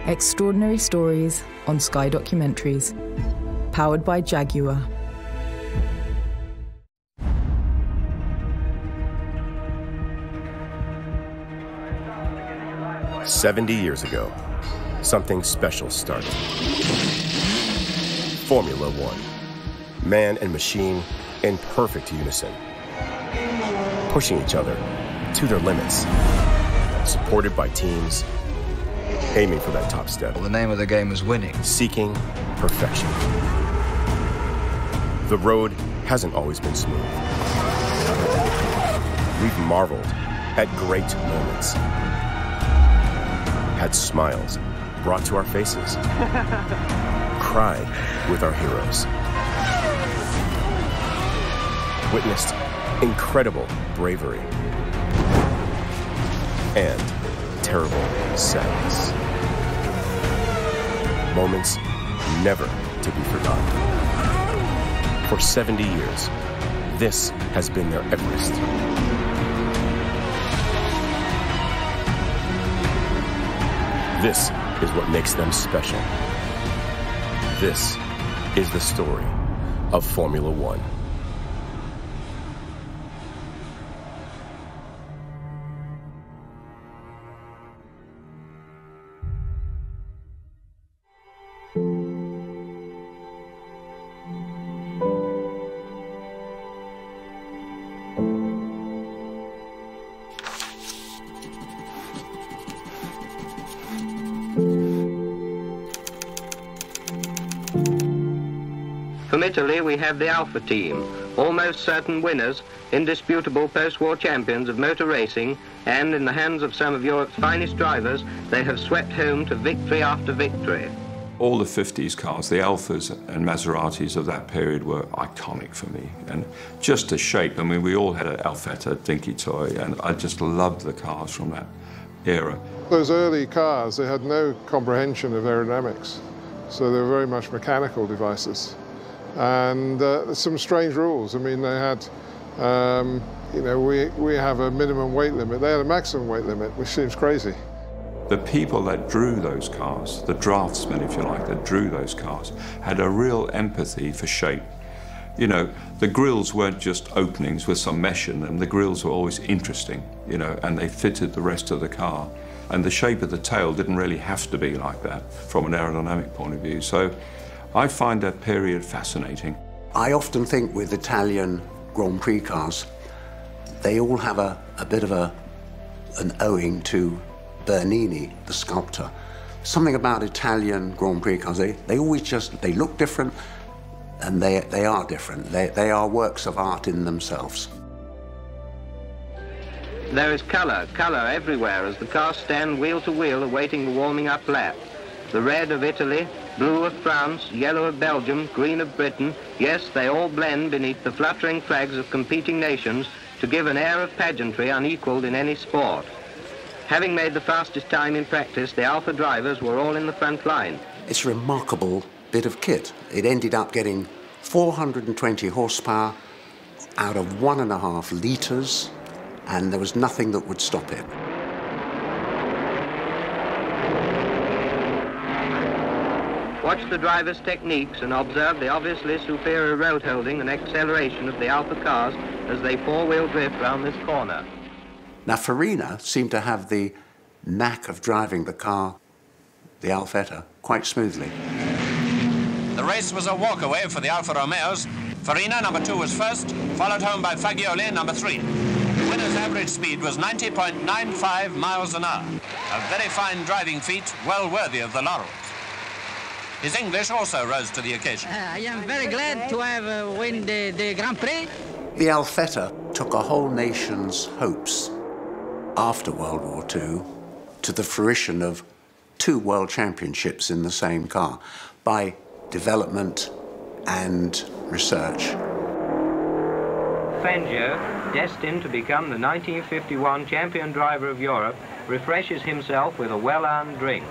Extraordinary stories on Sky Documentaries. Powered by Jaguar. "70 years ago, something special started. Formula One. Man and machine in perfect unison. Pushing each other to their limits. Supported by teams aiming for that top step. Well, the name of the game is winning. Seeking perfection. The road hasn't always been smooth. We've marveled at great moments. Had smiles brought to our faces. Cried with our heroes. Witnessed incredible bravery and terrible sadness. Moments never to be forgotten. For 70 years, this has been their Everest. This is what makes them special. This is the story of Formula One. From Italy, we have the Alfa team, almost certain winners, indisputable post-war champions of motor racing, and in the hands of some of Europe's finest drivers, they have swept home to victory after victory. All the 50s cars, the Alfas and Maseratis of that period were iconic for me. And just the shape, I mean, we all had an Alfetta dinky toy, and I just loved the cars from that era. Those early cars, they had no comprehension of aerodynamics, so they were very much mechanical devices. And some strange rules. I mean, they had, you know, we have a minimum weight limit. They had a maximum weight limit, which seems crazy. The people that drew those cars, the draftsmen, if you like, that drew those cars, had a real empathy for shape. You know, the grills weren't just openings with some mesh in them. The grills were always interesting, you know, and they fitted the rest of the car. And the shape of the tail didn't really have to be like that from an aerodynamic point of view. So I find that period fascinating. I often think with Italian Grand Prix cars, they all have a bit of an owing to Bernini, the sculptor. Something about Italian Grand Prix cars, they always just, they look different, and they are different. They are works of art in themselves. There is colour everywhere as the cars stand wheel to wheel awaiting the warming up lap. The red of Italy, blue of France, yellow of Belgium, green of Britain, yes, they all blend beneath the fluttering flags of competing nations to give an air of pageantry unequalled in any sport. Having made the fastest time in practice, the Alfa drivers were all in the front line. It's a remarkable bit of kit. It ended up getting 420 horsepower out of 1.5 litres, and there was nothing that would stop it. Watch the drivers' techniques and observe the obviously superior road holding and acceleration of the Alfa cars as they four-wheel drift round this corner. Now, Farina seemed to have the knack of driving the car, the Alfetta, quite smoothly. The race was a walkaway for the Alfa Romeos. Farina, number 2, was first, followed home by Fagioli, number 3. The winner's average speed was 90.95 miles an hour. A very fine driving feat, well worthy of the laurels. His English also rose to the occasion. I am very glad to have win the Grand Prix. The Alfetta took a whole nation's hopes after World War II to the fruition of 2 world championships in the same car by development and research. Fangio, destined to become the 1951 champion driver of Europe, refreshes himself with a well-earned drink.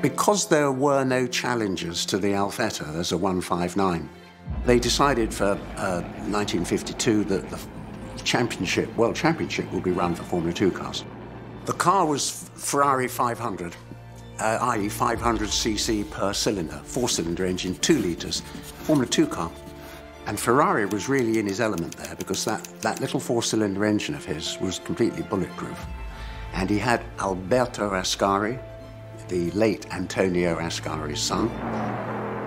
Because there were no challengers to the Alfetta as a 159, they decided for 1952 that the championship, World Championship, will be run for Formula 2 cars. The car was Ferrari 500, i.e. 500cc per cylinder, 4-cylinder engine, 2 litres, Formula 2 car. And Ferrari was really in his element there because that little 4-cylinder engine of his was completely bulletproof. And he had Alberto Ascari, the late Antonio Ascari's son,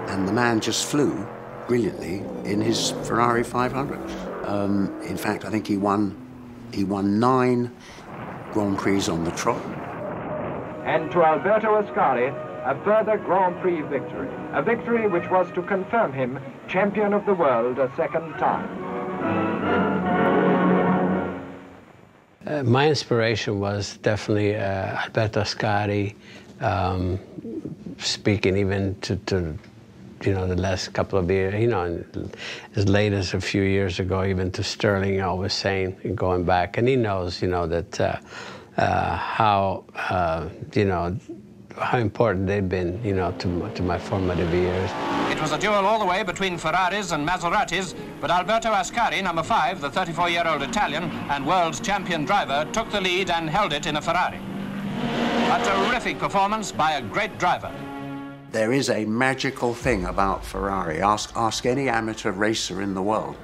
and the man just flew brilliantly in his Ferrari 500. In fact, I think he won 9 Grand Prix on the trot. And to Alberto Ascari, a further Grand Prix victory. A victory which was to confirm him champion of the world a second time. My inspiration was definitely Alberto Ascari, speaking even to you know, the last couple of years, you know, as late as a few years ago, even to Sterling, always saying, going back, and he knows, you know, that how, you know, how important they've been, you know, to my formative years. It was a duel all the way between Ferraris and Maseratis, but Alberto Ascari, number 5, the 34-year-old Italian and world champion driver, took the lead and held it in a Ferrari. A terrific performance by a great driver. There is a magical thing about Ferrari. Ask any amateur racer in the world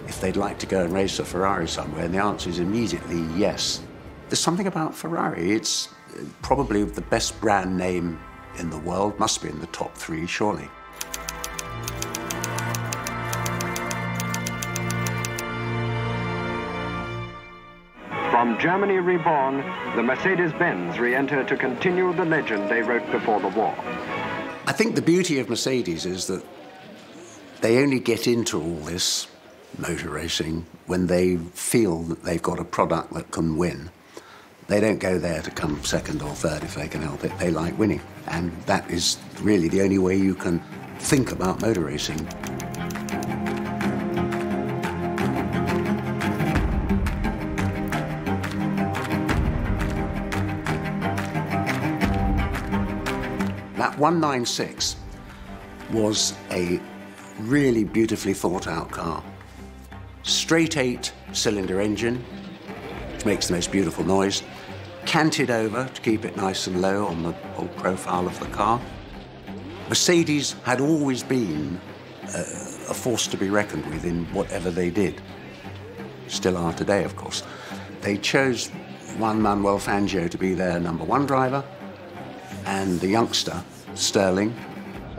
if they'd like to go and race a Ferrari somewhere, and the answer is immediately yes. There's something about Ferrari. It's probably the best brand name in the world, must be in the top 3, surely. From Germany reborn, the Mercedes-Benz re-enter to continue the legend they wrote before the war. I think the beauty of Mercedes is that they only get into all this motor racing when they feel that they've got a product that can win. They don't go there to come second or third if they can help it. They like winning. And that is really the only way you can think about motor racing. That 196 was a really beautifully thought out car. Straight 8-cylinder engine, which makes the most beautiful noise, canted over to keep it nice and low on the whole profile of the car. Mercedes had always been a force to be reckoned with in whatever they did. Still are today, of course. They chose Juan Manuel Fangio to be their #1 driver, and the youngster, Sterling.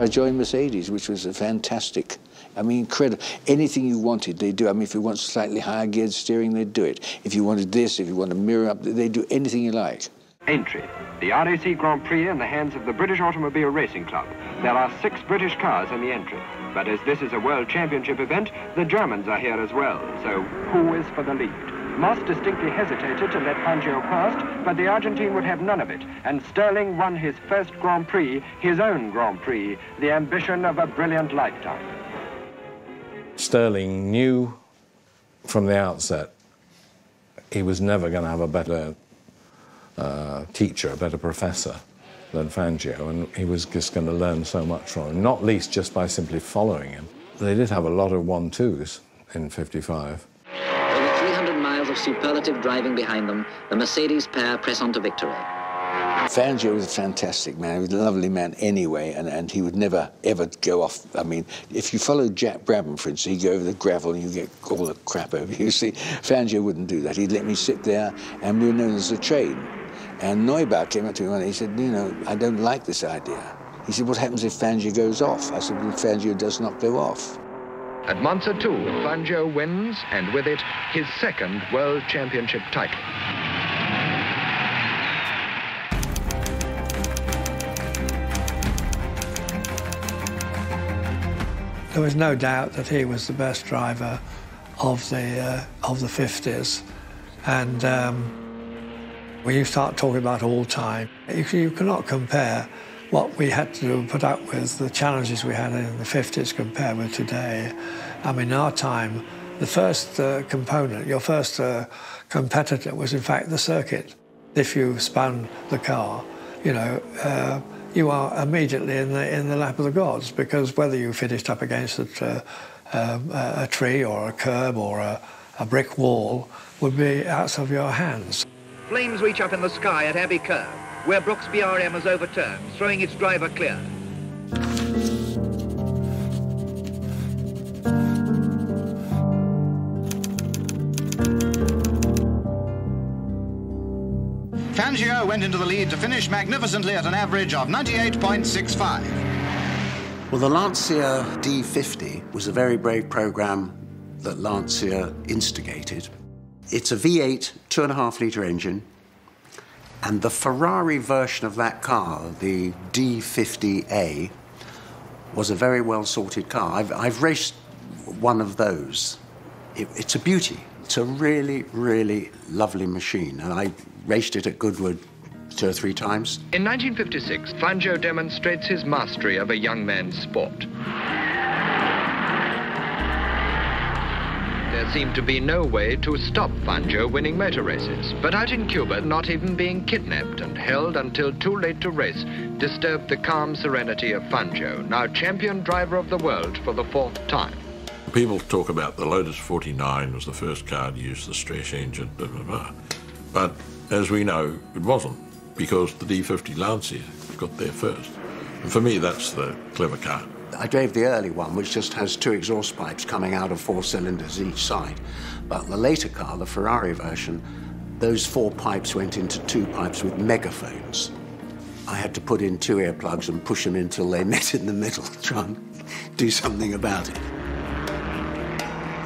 I joined Mercedes, which was a fantastic, I mean, incredible. Anything you wanted, they'd do. I mean, if you want slightly higher geared steering, they'd do it. If you wanted this, if you want a mirror up, they'd do anything you like. Entry. The RAC Grand Prix in the hands of the British Automobile Racing Club. There are 6 British cars in the entry. But as this is a World Championship event, the Germans are here as well. So who is for the lead? Moss distinctly hesitated to let Fangio past, but the Argentine would have none of it, and Sterling won his first Grand Prix, his own Grand Prix, the ambition of a brilliant lifetime. Sterling knew from the outset he was never going to have a better teacher, a better professor than Fangio, and he was just going to learn so much from him, not least just by simply following him. They did have a lot of 1-2s in '55. Over 300 miles of superlative driving behind them, the Mercedes pair press on to victory. Fangio was a fantastic man. He was a lovely man anyway, and he would never, ever go off. I mean, if you followed Jack Brabham, for instance, he'd go over the gravel and you get all the crap over you. See, Fangio wouldn't do that. He'd let me sit there, and we were known as the train. And Neubauer came up to me one day, he said, you know, I don't like this idea. He said, what happens if Fangio goes off? I said, well, Fangio does not go off. At Monza 2, Fangio wins, and with it, his second World Championship title. There was no doubt that he was the best driver of the 50s, and when you start talking about all time, you cannot compare what we had to put up with, the challenges we had in the 50s compared with today. I mean, in our time, the first component, your first competitor was in fact the circuit. If you spun the car, you know, you are immediately in the lap of the gods, because whether you finished up against a tree or a curb or a brick wall would be out of your hands. Flames reach up in the sky at Abbey Curve, where Brooks BRM has overturned, throwing its driver clear. Fangio went into the lead to finish magnificently at an average of 98.65. Well, the Lancia D50 was a very brave program that Lancia instigated. It's a V8 2.5-litre engine, and the Ferrari version of that car, the D50A, was a very well-sorted car. I've raced one of those. It's a beauty. It's a really, really lovely machine, and I raced it at Goodwood 2 or 3 times. In 1956, Fangio demonstrates his mastery of a young man's sport. There seemed to be no way to stop Fangio winning motor races, but out in Cuba, not even being kidnapped and held until too late to race disturbed the calm serenity of Fangio, now champion driver of the world for the 4th time. People talk about the Lotus 49 was the first car to use the stress engine, blah, blah, blah. But as we know, it wasn't, because the D50 Lancia got there first. And for me, that's the clever car. I drove the early one, which just has 2 exhaust pipes coming out of 4 cylinders each side. But the later car, the Ferrari version, those 4 pipes went into 2 pipes with megaphones. I had to put in 2 earplugs and push them until they met in the middle to try and do something about it.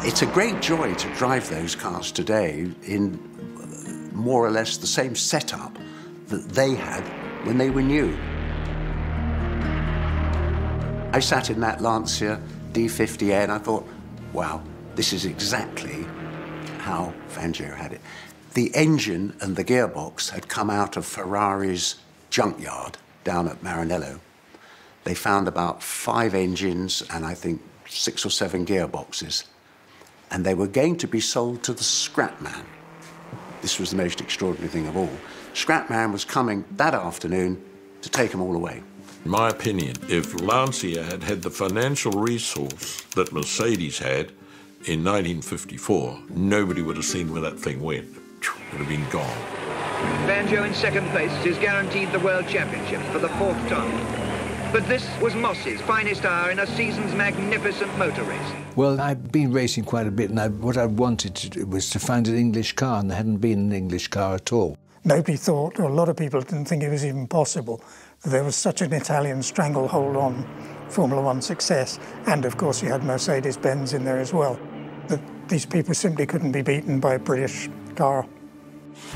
It's a great joy to drive those cars today in more or less the same setup that they had when they were new. I sat in that Lancia D50A and I thought, wow, this is exactly how Fangio had it. The engine and the gearbox had come out of Ferrari's junkyard down at Maranello. They found about 5 engines and I think 6 or 7 gearboxes. And they were going to be sold to the scrap man. This was the most extraordinary thing of all. Scrap man was coming that afternoon to take them all away. In my opinion, if Lancia had had the financial resource that Mercedes had in 1954, nobody would have seen where that thing went. It would have been gone. Fangio in 2nd place is guaranteed the World Championship for the 4th time. But this was Moss's finest hour in a season's magnificent motor race. Well, I've been racing quite a bit, and what I wanted to do was to find an English car, and there hadn't been an English car at all. Nobody thought, or a lot of people didn't think it was even possible, that there was such an Italian stranglehold on Formula One success. And of course you had Mercedes-Benz in there as well. That these people simply couldn't be beaten by a British car.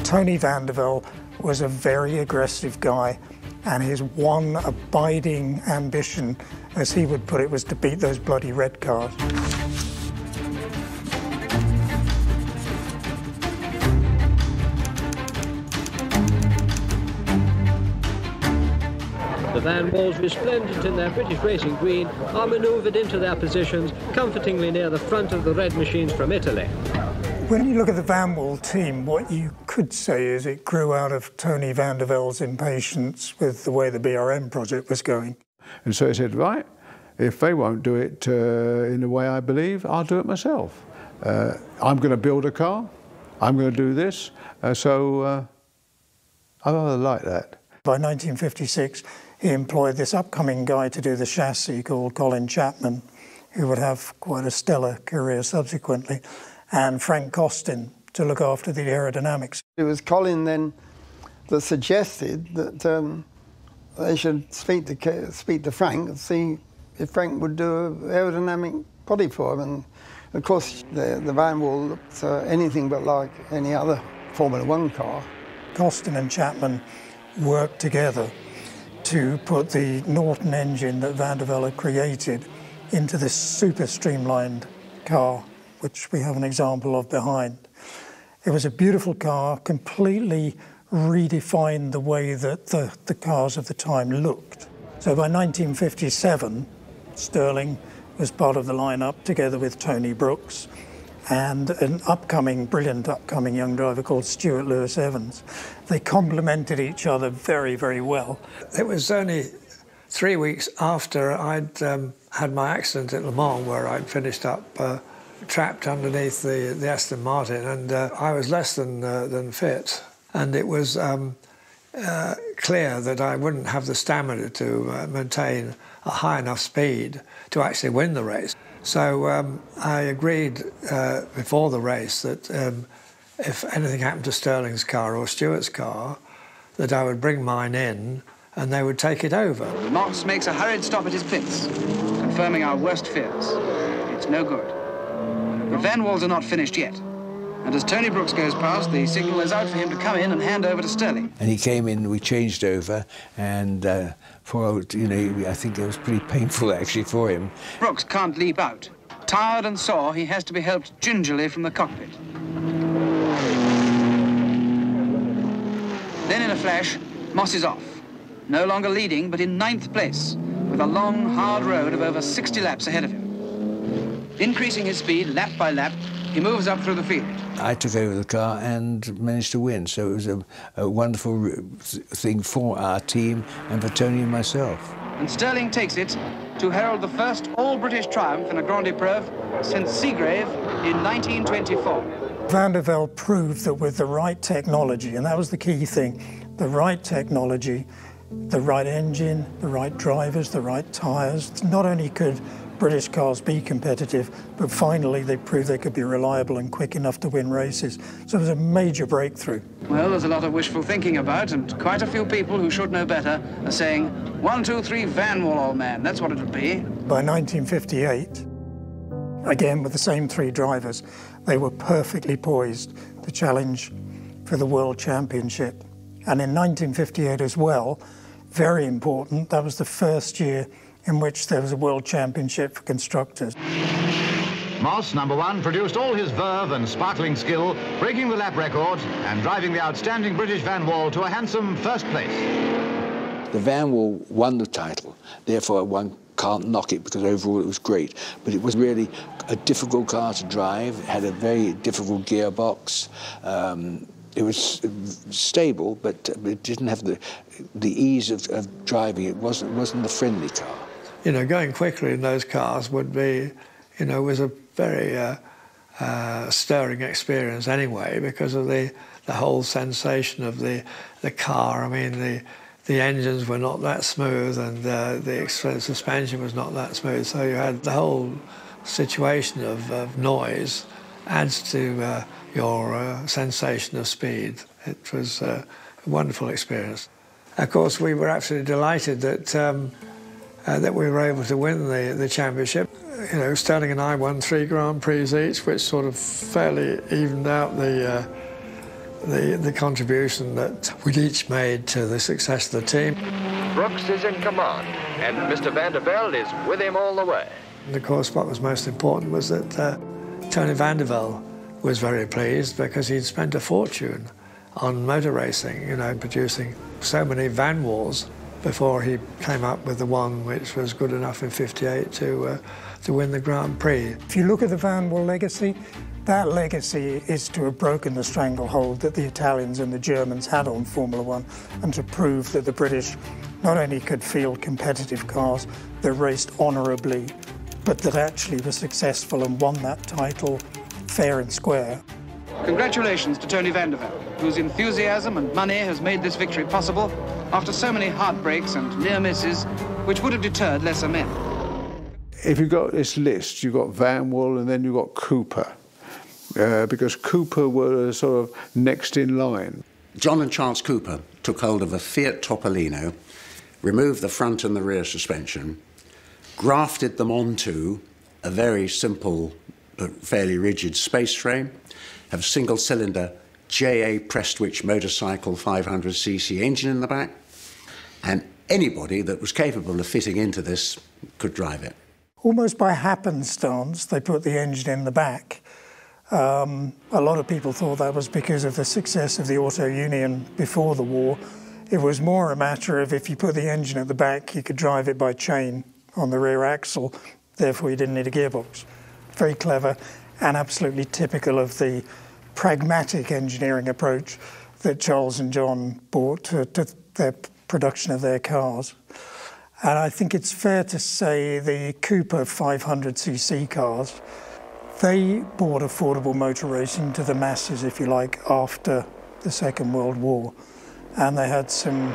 Tony van der Velde was a very aggressive guy, and his one abiding ambition, as he would put it, was to beat those bloody red cars. The Van Walls, resplendent in their British racing green, are manoeuvred into their positions comfortingly near the front of the red machines from Italy. When you look at the Van Wall team, what you could say is it grew out of Tony van der Velde's impatience with the way the BRM project was going. And so he said, right, if they won't do it in the way I believe, I'll do it myself. I'm going to build a car, I'm going to do this, so I rather like that. By 1956, he employed this upcoming guy to do the chassis called Colin Chapman, who would have quite a stellar career subsequently, and Frank Costin to look after the aerodynamics. It was Colin then that suggested that they should speak to Frank and see if Frank would do an aerodynamic body for him. And of course, the Van Wall looked anything but like any other Formula One car. Costin and Chapman worked together to put the Norton engine that Van der Velde created into this super streamlined car, which we have an example of behind. It was a beautiful car, completely redefined the way that the cars of the time looked. So by 1957, Stirling was part of the lineup together with Tony Brooks and an brilliant upcoming young driver called Stuart Lewis Evans. They complemented each other very, very well. It was only 3 weeks after I'd had my accident at Le Mans, where I'd finished up trapped underneath the Aston Martin, and I was less than fit. And it was clear that I wouldn't have the stamina to maintain a high enough speed to actually win the race. So I agreed before the race that if anything happened to Stirling's car or Stewart's car, that I would bring mine in and they would take it over. Moss makes a hurried stop at his pits, confirming our worst fears. It's no good. The Van Walls are not finished yet. And as Tony Brooks goes past, the signal is out for him to come in and hand over to Stirling. And he came in, we changed over, and I think it was pretty painful actually for him. Brooks can't leap out. Tired and sore, he has to be helped gingerly from the cockpit. Then in a flash, Moss is off. No longer leading, but in 9th place, with a long, hard road of over 60 laps ahead of him. Increasing his speed lap by lap, he moves up through the field. I took over the car and managed to win, so it was a wonderful thing for our team and for Tony and myself. And Stirling takes it to herald the first all-British triumph in a Grand Épreuve since Seagrave in 1924. Van der Velde proved that with the right technology, and that was the key thing, the right technology, the right engine, the right drivers, the right tyres, not only could British cars be competitive, but finally they proved they could be reliable and quick enough to win races. So it was a major breakthrough. Well, there's a lot of wishful thinking about, and quite a few people who should know better are saying, 1, 2, 3, Van Wall, old man, that's what it'll be. By 1958, again with the same 3 drivers, they were perfectly poised to challenge for the World Championship. And in 1958 as well, very important, that was the first year in which there was a World Championship for constructors. Moss, number 1, produced all his verve and sparkling skill, breaking the lap record and driving the outstanding British Van Wall to a handsome 1st place. The Van Wall won the title, therefore one can't knock it because overall it was great. But it was really a difficult car to drive, it had a very difficult gearbox. It was stable, but it didn't have the ease of driving. It wasn't a friendly car. You know, going quickly in those cars would be, was a very stirring experience anyway, because of the whole sensation of the car. I mean, the engines were not that smooth, and the suspension was not that smooth. So you had the whole situation of noise adds to your sensation of speed. It was a wonderful experience. Of course, we were absolutely delighted that we were able to win the championship. Stirling and I won 3 Grand Prix each, which sort of fairly evened out the contribution that we'd each made to the success of the team. Brooks is in command, and Mr. Van der Velde is with him all the way. And of course, what was most important was that Tony Van der Velde was very pleased because he'd spent a fortune on motor racing, producing so many Van Walls before he came up with the one which was good enough in '58 to win the Grand Prix. If you look at the Van Wall legacy, that legacy is to have broken the stranglehold that the Italians and the Germans had on Formula One, and to prove that the British not only could field competitive cars that raced honourably, but that actually were successful and won that title fair and square. Congratulations to Tony Van der Velde, whose enthusiasm and money has made this victory possible after so many heartbreaks and near misses which would have deterred lesser men. If you've got this list, you've got Van Wall and then you've got Cooper, because Cooper were sort of next in line. John and Charles Cooper took hold of a Fiat Topolino, removed the front and the rear suspension, grafted them onto a very simple but fairly rigid space frame, have a single-cylinder J.A. Prestwich motorcycle 500cc engine in the back, and anybody that was capable of fitting into this could drive it. Almost by happenstance, they put the engine in the back. A lot of people thought that was because of the success of the Auto Union before the war. It was more a matter of if you put the engine at the back, you could drive it by chain on the rear axle, therefore you didn't need a gearbox. Very clever and absolutely typical of the pragmatic engineering approach that Charles and John brought to their production of their cars. And I think it's fair to say the Cooper 500cc cars, They brought affordable motor racing to the masses, if you like, after the Second World War. And they had some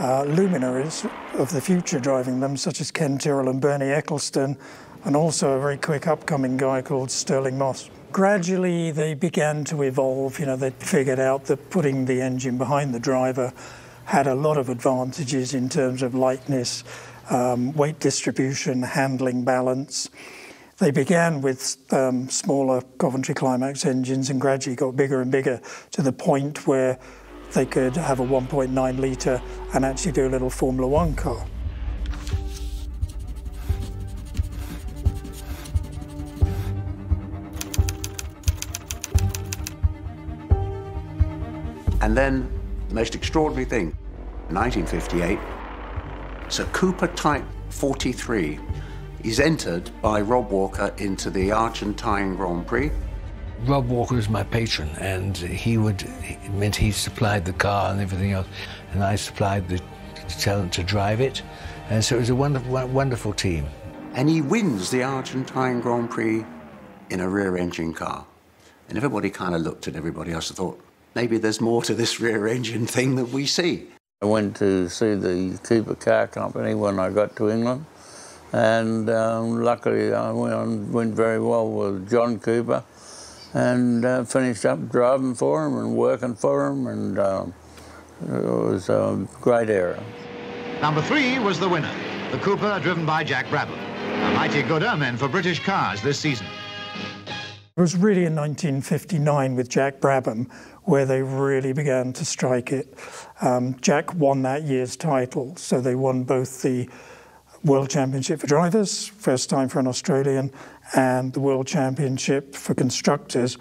luminaries of the future driving them, such as Ken Tyrrell and Bernie Ecclestone, and also a very quick upcoming guy called Stirling Moss. Gradually they began to evolve. You know, they figured out that putting the engine behind the driver had a lot of advantages in terms of lightness, weight distribution, handling balance. They began with smaller Coventry Climax engines and gradually got bigger and bigger to the point where they could have a 1.9 litre and actually do a little Formula One car. And then, the most extraordinary thing, 1958, it's a Cooper Type 43. He's entered by Rob Walker into the Argentine Grand Prix. Rob Walker was my patron, and it meant he supplied the car and everything else, and I supplied the talent to drive it. And so it was a wonderful team. And he wins the Argentine Grand Prix in a rear-engine car. And everybody kind of looked at everybody else and thought, maybe there's more to this rear-engine thing that we see. I went to see the Cooper Car Company when I got to England, and luckily I went very well with John Cooper, and finished up driving for him and working for him, and it was a great era. Number 3 was the winner, the Cooper driven by Jack Brabham. A mighty good omen for British cars this season. It was really in 1959 with Jack Brabham where they really began to strike it. Jack won that year's title, so they won both the World Championship for drivers, first time for an Australian, and the World Championship for constructors,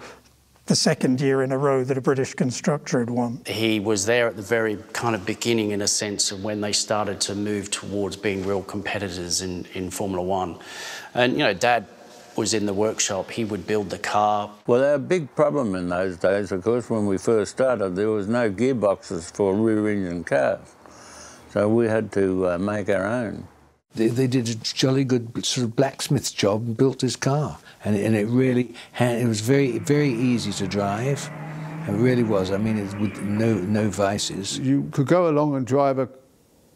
the second year in a row that a British constructor had won. He was there at the very kind of beginning, in a sense, of when they started to move towards being real competitors in Formula One. And, you know, Dad was in the workshop, he would build the car. Well, our big problem in those days, of course, when we first started, there was no gearboxes for rear-engine cars. So we had to make our own. They did a jolly good sort of blacksmith's job and built this car. And it really, it was very, very easy to drive. It really was. I mean, with no vices. You could go along and drive a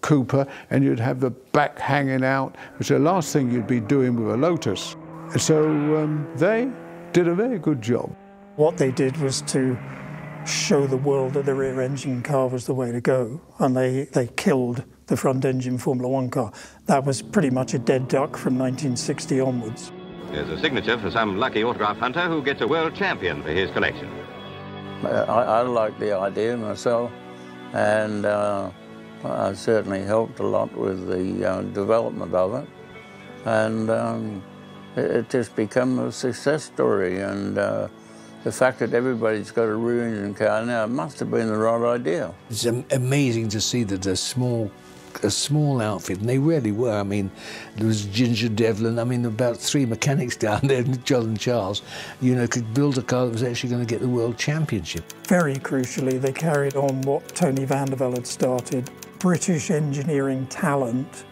Cooper and you'd have the back hanging out, which is the last thing you'd be doing with a Lotus. So they did a very good job. What they did was to show the world that the rear-engine car was the way to go, and they killed the front-engine Formula One car. That was pretty much a dead duck from 1960 onwards. There's a signature for some lucky autograph hunter who gets a world champion for his collection. I like the idea myself, and I certainly helped a lot with the development of it. And it just become a success story, and the fact that everybody's got a rear-engine car now, it must have been the right idea. It's amazing to see that a small outfit, and they really were. I mean, there was Ginger Devlin, I mean, about 3 mechanics down there, John and Charles, you know, could build a car that was actually going to get the World Championship. Very crucially, they carried on what Tony Vandervelde had started, British engineering talent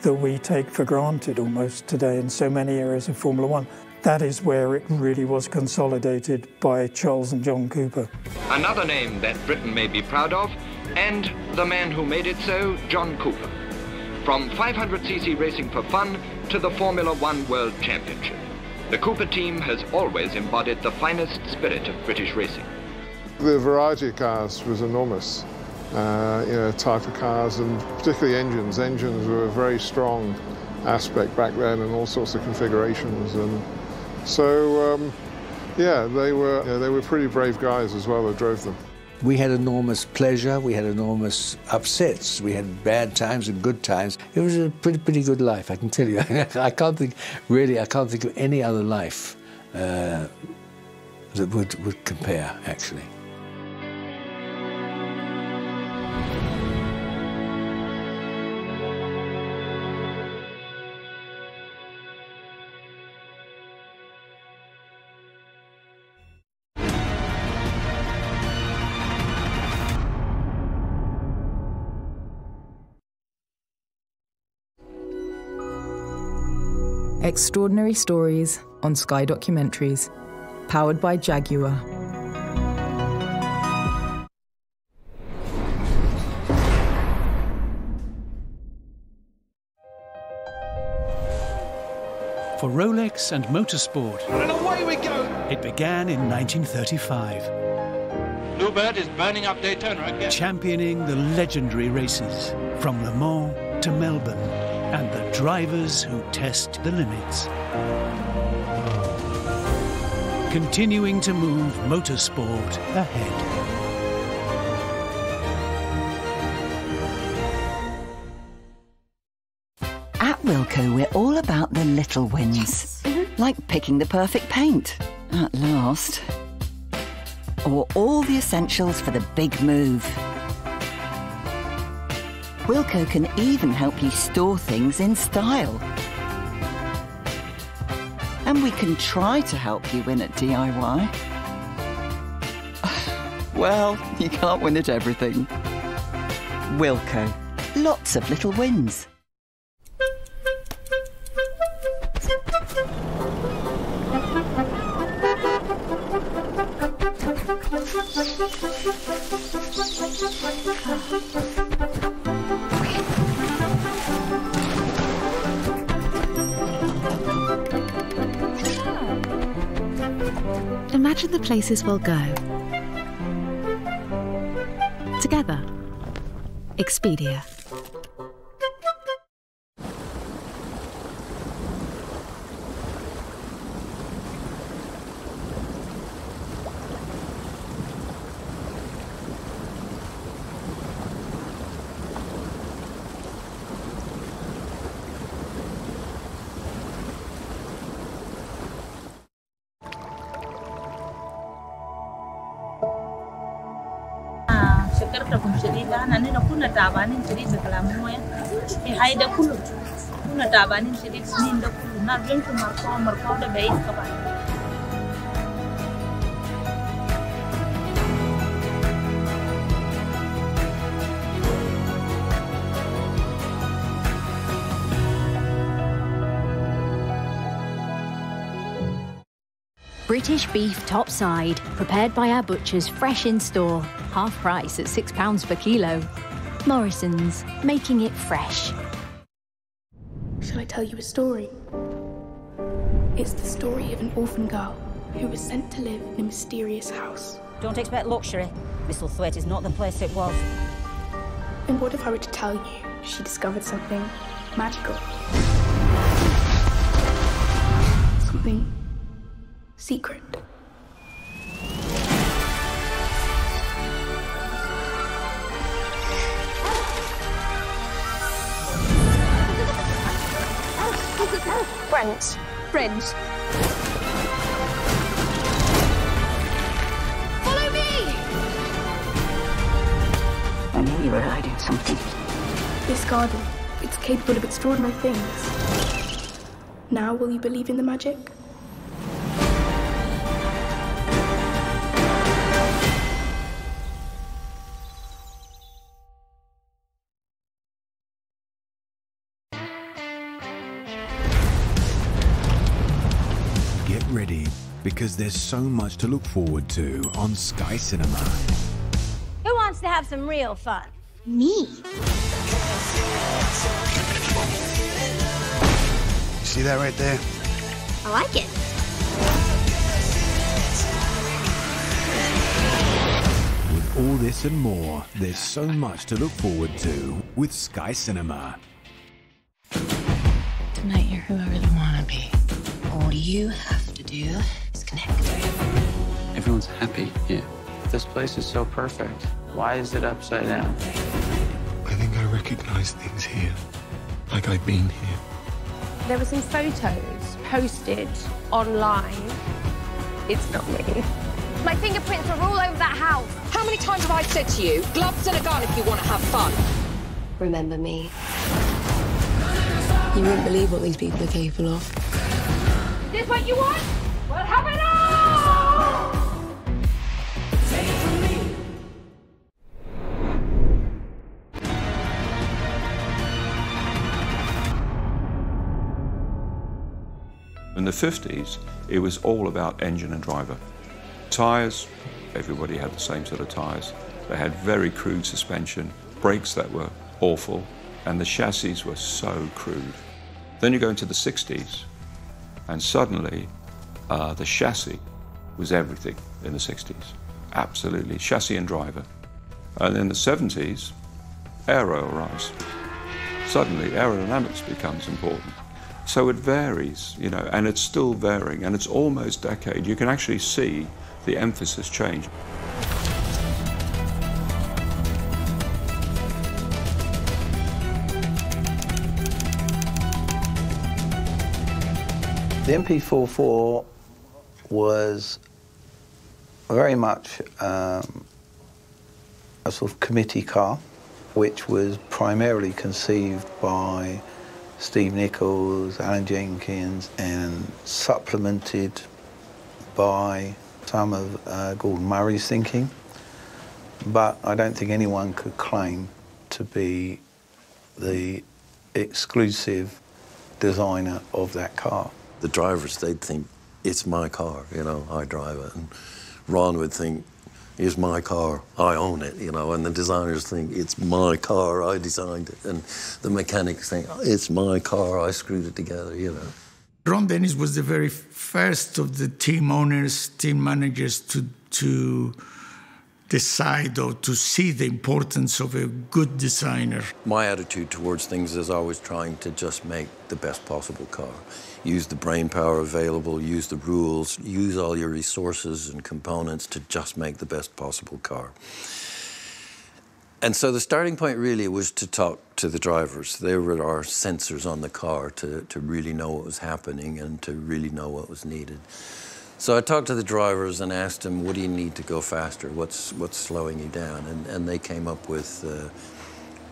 that we take for granted almost today in so many areas of Formula One. That is where it really was consolidated by Charles and John Cooper. Another name that Britain may be proud of, and the man who made it so, John Cooper. From 500cc racing for fun to the Formula One World Championship, the Cooper team has always embodied the finest spirit of British racing. The variety of cars was enormous. You know, type of cars, and particularly engines. Engines were a very strong aspect back then, and all sorts of configurations. And so, yeah, they were pretty brave guys as well that drove them. We had enormous pleasure. We had enormous upsets. We had bad times and good times. It was a pretty good life, I can tell you. I can't think of any other life that would compare, actually. Extraordinary stories, on Sky Documentaries. Powered by Jaguar. For Rolex and motorsport, and away we go! It began in 1935. Bluebird is burning up Daytona again. Championing the legendary races from Le Mans to Melbourne and the drivers who test the limits. Continuing to move motorsport ahead. At Wilko, we're all about the little wins. Like picking the perfect paint, at last. Or all the essentials for the big move. Wilko can even help you store things in style. And we can try to help you win at DIY. Well, you can't win at everything. Wilko. Lots of little wins. Imagine the places we'll go. Together. Expedia. Nani na kuna tabanin shiri sekalamu ya haida kulu kuna tabanin shiri ninda kulu na drinku marko da bai iska ba. British beef topside, prepared by our butchers fresh in store. Half price at £6 per kilo. Morrison's, making it fresh. Shall I tell you a story? It's the story of an orphan girl who was sent to live in a mysterious house. Don't expect luxury. Misselthwaite is not the place it was. And what if I were to tell you she discovered something magical? Something secret. Brent. Follow me! I knew you were hiding something. This garden, it's capable of extraordinary things. Now will you believe in the magic? Ready, because there's so much to look forward to on Sky Cinema. Who wants to have some real fun? Me. See that right there? I like it. With all this and more, there's so much to look forward to with Sky Cinema. Tonight you're who I really want to be. All you have to do is connect. Everyone's happy here. This place is so perfect. Why is it upside down? I think I recognize things here, like I've been here. There were some photos posted online. It's not me. My fingerprints are all over that house. How many times have I said to you, gloves and a gun if you want to have fun? Remember me. You wouldn't believe what these people are capable of. Is this what you want? Well, have it all! Say it for me. In the 50s, it was all about engine and driver. Tyres, everybody had the same sort of tyres. They had very crude suspension, brakes that were awful, and the chassis were so crude. Then you go into the 60s, and suddenly the chassis was everything in the 60s. Absolutely, chassis and driver. And in the 70s, aero arrives. Suddenly, aerodynamics becomes important. So it varies, you know, and it's still varying, and it's almost a decade. You can actually see the emphasis change. The MP44 was very much a sort of committee car, which was primarily conceived by Steve Nichols, Alan Jenkins, and supplemented by some of Gordon Murray's thinking. But I don't think anyone could claim to be the exclusive designer of that car. The drivers, they'd think, it's my car, you know, I drive it. And Ron would think, it's my car, I own it, you know, and the designers think, it's my car, I designed it. And the mechanics think, it's my car, I screwed it together, you know. Ron Dennis was the very first of the team owners, team managers to decide or to see the importance of a good designer. My attitude towards things is always trying to just make the best possible car. Use the brain power available, use the rules, use all your resources and components to just make the best possible car. And so the starting point really was to talk to the drivers. They were our sensors on the car to really know what was happening and to really know what was needed. So I talked to the drivers and asked them, what do you need to go faster? What's slowing you down? And they came up with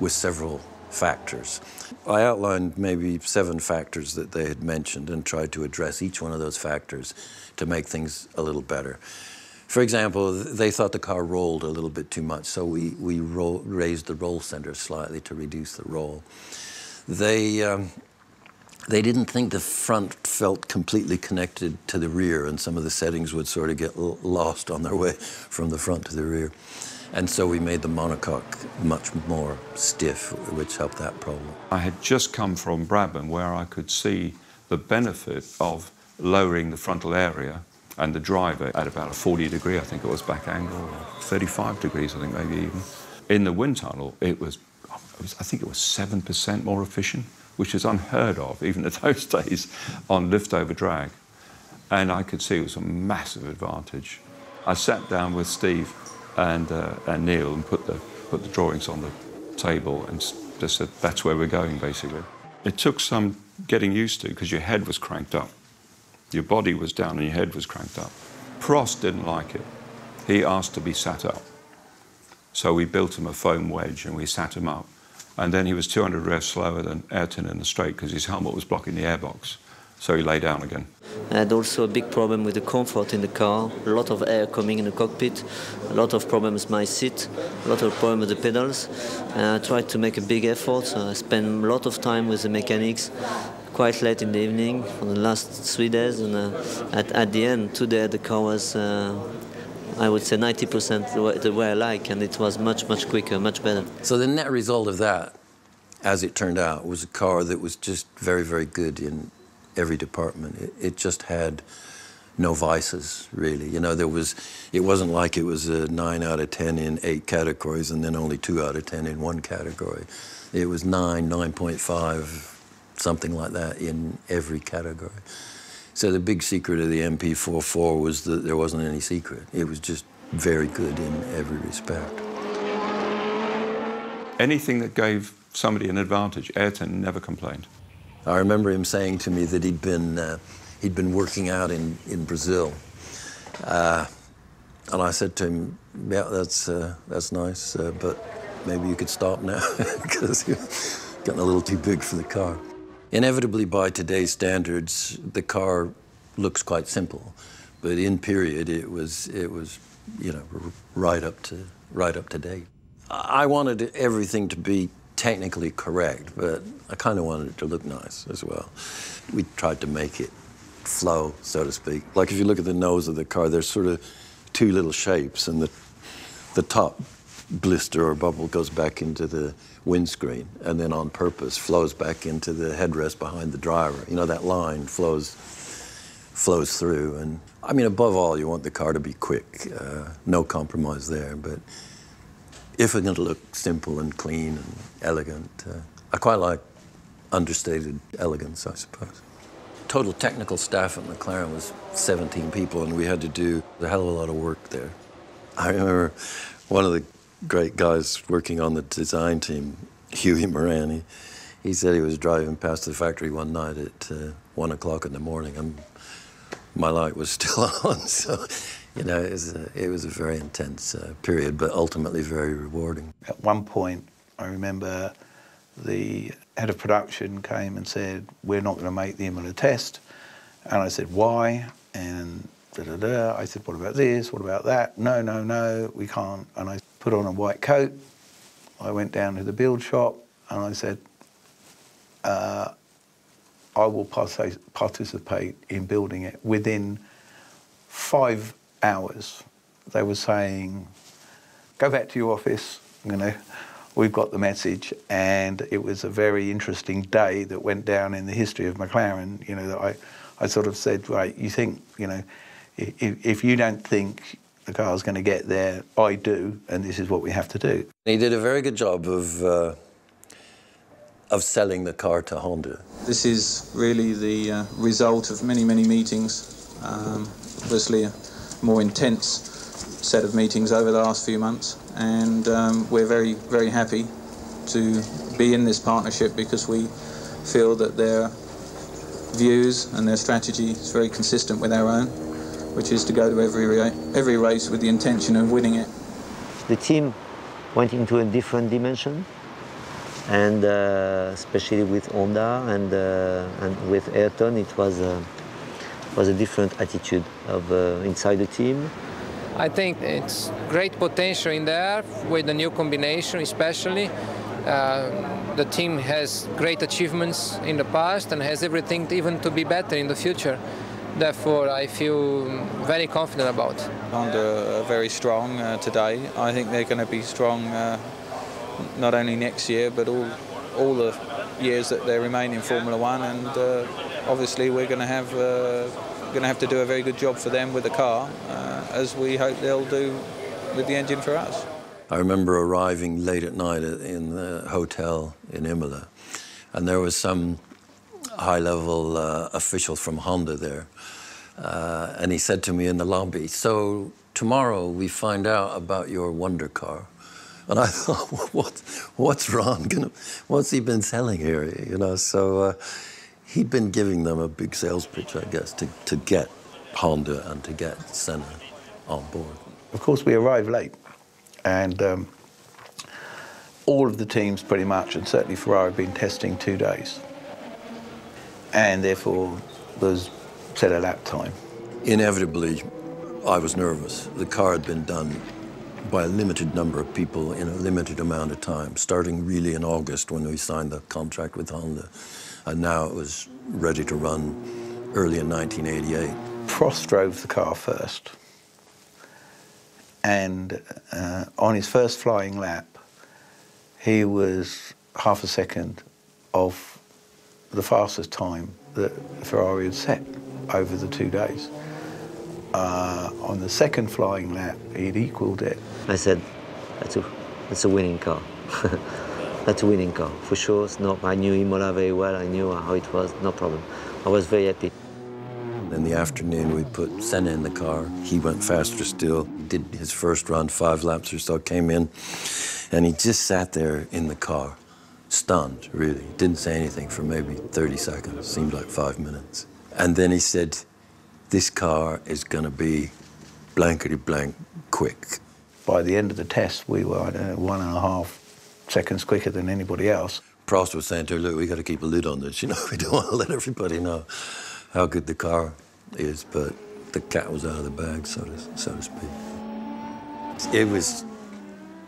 several factors. I outlined maybe 7 factors that they had mentioned and tried to address each one of those factors to make things a little better. For example, they thought the car rolled a little bit too much, so we raised the roll center slightly to reduce the roll. They didn't think the front felt completely connected to the rear, and some of the settings would sort of get lost on their way from the front to the rear. And so we made the monocoque much more stiff, which helped that problem. I had just come from Brabham, where I could see the benefit of lowering the frontal area and the driver at about a 40 degree, I think it was, back angle, or 35 degrees, I think maybe even. In the wind tunnel, I think it was 7% more efficient, which is unheard of, even at those days, on lift over drag. And I could see it was a massive advantage. I sat down with Steve and Neil and put the drawings on the table and just said, that's where we're going, basically. It took some getting used to, because your head was cranked up. Your body was down and your head was cranked up. Prost didn't like it. He asked to be sat up. So we built him a foam wedge and we sat him up. And then he was 200 revs slower than Ayrton in the straight because his helmet was blocking the airbox. So he lay down again. I had also a big problem with the comfort in the car. A lot of air coming in the cockpit, a lot of problems with my seat, a lot of problems with the pedals. I tried to make a big effort. So I spent a lot of time with the mechanics, quite late in the evening for the last 3 days. And at the end, today, the car was, I would say, 90% the way I like, and it was much, much quicker, much better. So the net result of that, as it turned out, was a car that was just very, very good in every department. It just had no vices, really. You know, it wasn't like it was a 9 out of 10 in 8 categories and then only 2 out of 10 in 1 category. It was 9, 9.5, something like that in every category. So the big secret of the MP44 was that there wasn't any secret. It was just very good in every respect. Anything that gave somebody an advantage, Ayrton never complained. I remember him saying to me that he'd been working out in Brazil, and I said to him, "Yeah, that's nice, but maybe you could stop now because you're getting a little too big for the car." Inevitably, by today's standards, the car looks quite simple, but in period, it was you know, right up to date. I wanted everything to be technically correct, but I kind of wanted it to look nice as well. We tried to make it flow, so to speak. Like if you look at the nose of the car, there's sort of two little shapes, and the top blister or bubble goes back into the windscreen, and then on purpose flows back into the headrest behind the driver. You know, that line flows through. And I mean, above all, you want the car to be quick. No compromise there. But if it's going to look simple and clean and elegant, I quite like understated elegance, I suppose. Total technical staff at McLaren was 17 people, and we had to do a hell of a lot of work there. I remember one of the great guys working on the design team, Hughie Moran, he said he was driving past the factory one night at 1 o'clock in the morning, and my light was still on. So, you know, it was a very intense period, but ultimately very rewarding. At one point, I remember the head of production came and said, "We're not going to make the Imola test." And I said, "Why?" And I said, "What about this? What about that?" "No, no, no, we can't." And I put on a white coat. I went down to the build shop and I said, "I will participate in building it." Within 5 hours, they were saying, "Go back to your office, you know, we've got the message." And it was a very interesting day that went down in the history of McLaren, you know, that I sort of said, right, you think, you know, if you don't think the car's going to get there, I do, and this is what we have to do. He did a very good job of selling the car to Honda. This is really the result of many, many meetings. Obviously, a more intense set of meetings over the last few months, and we're very, very happy to be in this partnership because we feel that their views and their strategy is very consistent with our own, which is to go to every race with the intention of winning it. The team went into a different dimension, and especially with Honda and with Ayrton, it was a different attitude of inside the team. I think it's great potential in there with the new combination, especially. The team has great achievements in the past and has everything even to be better in the future. Therefore, I feel very confident about. Honda are very strong today. I think they're going to be strong not only next year, but all the years that they remain in Formula One. And obviously, we're going to have to do a very good job for them with the car, as we hope they'll do with the engine for us. I remember arriving late at night in the hotel in Imola, and there was some high-level official from Honda there, and he said to me in the lobby, "So tomorrow we find out about your wonder car." And I thought, what's Ron gonna, what's he been selling here? You know, so he'd been giving them a big sales pitch, I guess, to get Honda and to get Senna on board. Of course, we arrived late, and all of the teams pretty much, and certainly Ferrari, had been testing 2 days. And therefore, there's set a lap time. Inevitably, I was nervous. The car had been done by a limited number of people in a limited amount of time, starting really in August when we signed the contract with Honda. And now it was ready to run early in 1988. Prost drove the car first. And on his first flying lap, he was half a second off the fastest time that Ferrari had set over the 2 days. On the second flying lap, he'd equalled it. I said, that's a winning car. That's a winning car, for sure. I knew Imola very well. I knew how it was, no problem. I was very happy. In the afternoon, we put Senna in the car. He went faster still, did his first run, 5 laps or so, came in, and he just sat there in the car, stunned, really. Didn't say anything for maybe 30 seconds, seemed like 5 minutes. And then he said, "This car is gonna be blankety-blank quick." By the end of the test, we were, I don't know, 1.5 seconds quicker than anybody else. Prost was saying to her, "Look, we got to keep a lid on this. You know, we don't want to let everybody know how good the car is." But the cat was out of the bag, so to speak. It was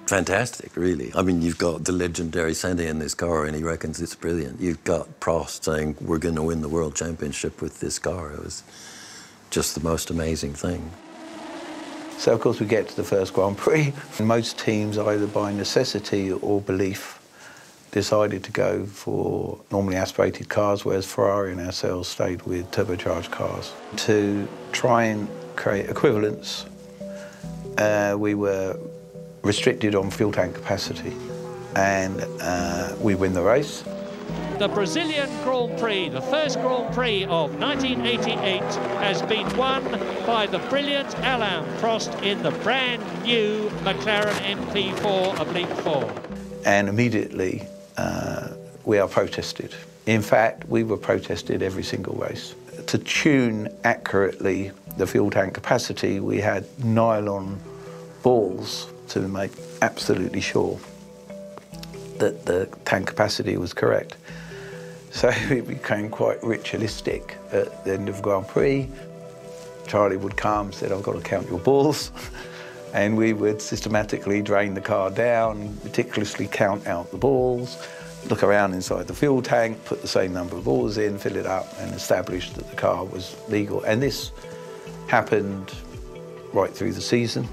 fantastic, really. I mean, you've got the legendary Senna in this car, and he reckons it's brilliant. You've got Prost saying, we're going to win the World Championship with this car. It was just the most amazing thing. So, of course, we get to the first Grand Prix. Most teams, either by necessity or belief, decided to go for normally aspirated cars, whereas Ferrari and ourselves stayed with turbocharged cars. To try and create equivalence, we were restricted on fuel tank capacity, and we win the race. The Brazilian Grand Prix, the first Grand Prix of 1988, has been won by the brilliant Alain Prost in the brand new McLaren MP4/4. And immediately we are protested. In fact, we were protested every single race. To tune accurately the fuel tank capacity, we had nylon balls to make absolutely sure that the tank capacity was correct. So it became quite ritualistic at the end of the Grand Prix. Charlie would come and said, I've got to count your balls. And we would systematically drain the car down, meticulously count out the balls, look around inside the fuel tank, put the same number of balls in, fill it up, and establish that the car was legal. And this happened right through the season.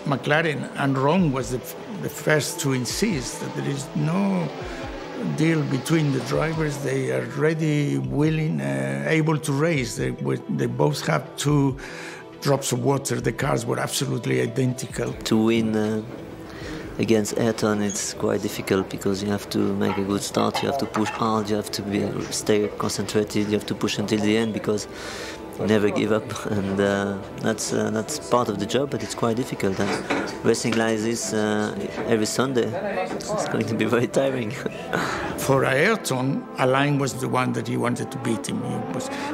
McLaren and Ron was the first to insist that there is no deal between the drivers. They are ready, willing, able to race. They both have 2 drops of water. The cars were absolutely identical. To win against Ayrton, it's quite difficult because you have to make a good start, you have to push hard, you have to stay concentrated, you have to push until the end because you never give up, and that's part of the job, but it's quite difficult. And racing like this every Sunday, it's going to be very tiring. For Ayrton, Alain was the one that he wanted to beat him.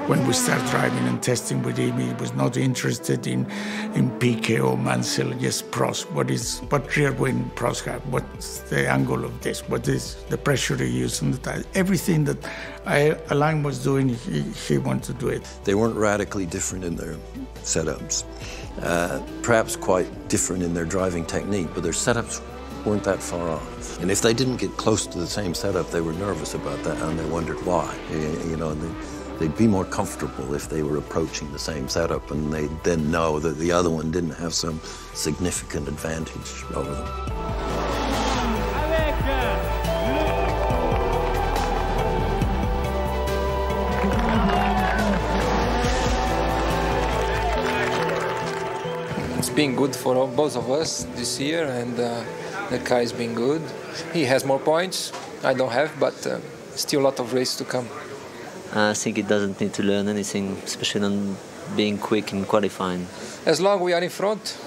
When we started driving and testing with him, he was not interested in Piquet or Mansell, just Prost. What rear wing Prost have? What's the angle of this? What is the pressure he used on the tire? Everything that Alain was doing, he wanted to do it. They weren't radically different in their setups. Perhaps quite different in their driving technique, but their setups weren't that far off. And if they didn't get close to the same setup, they were nervous about that, and they wondered why. You know, they'd be more comfortable if they were approaching the same setup, and they'd then know that the other one didn't have some significant advantage over them. It's been good for both of us this year, and the car has been good. He has more points, I don't have, but still a lot of race to come. I think it doesn't need to learn anything, especially on being quick in qualifying. As long as we are in front,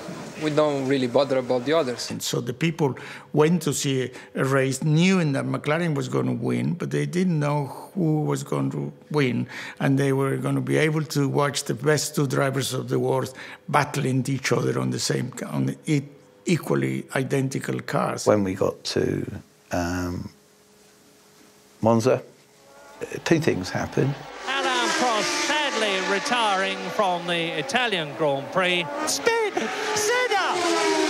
we don't really bother about the others. And so the people went to see a race, knew that McLaren was going to win, but they didn't know who was going to win, and they were going to be able to watch the best 2 drivers of the world battling each other on the equally identical cars. When we got to Monza, 2 things happened. Alain Prost sadly retiring from the Italian Grand Prix. Spin! Senna!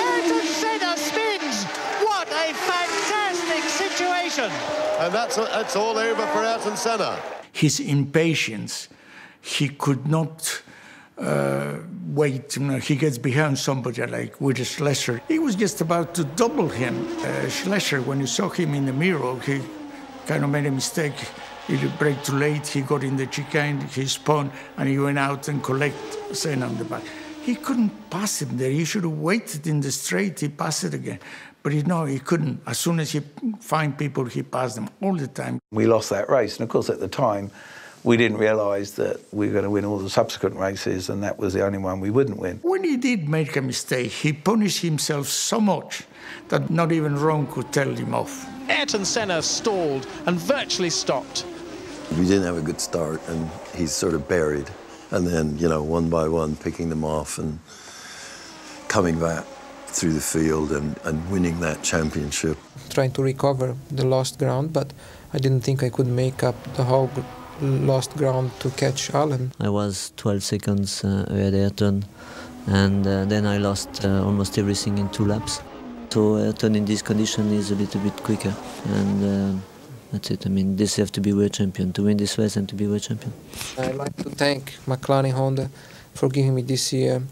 Ayrton Senna spins! What a fantastic situation! And that's all over for Ayrton Senna. His impatience, he could not wait. You know, he gets behind somebody like with Schlesser. He was just about to double him. Schlesser, when you saw him in the mirror, he kind of made a mistake. He braked too late, he got in the chicane, he spun, and he went out and collected Senna on the back. He couldn't pass him there. He should have waited in the straight, he passed it again. But he couldn't. As soon as he find people, he passed them all the time. We lost that race, and of course at the time, we didn't realise that we were going to win all the subsequent races, and that was the only one we wouldn't win. When he did make a mistake, he punished himself so much that not even Ron could tell him off. Ayrton Senna stalled and virtually stopped. We didn't have a good start, and he's sort of buried. And then, you know, one by one, picking them off and coming back through the field and winning that championship. Trying to recover the lost ground, but I didn't think I could make up the whole lost ground to catch Alain. I was 12 seconds ahead of Ayrton, and then I lost almost everything in 2 laps. So Ayrton in this condition is a little bit quicker, and that's it. I mean, this have to be world champion to win this race and to be world champion. I'd like to thank McLaren Honda for giving me this year,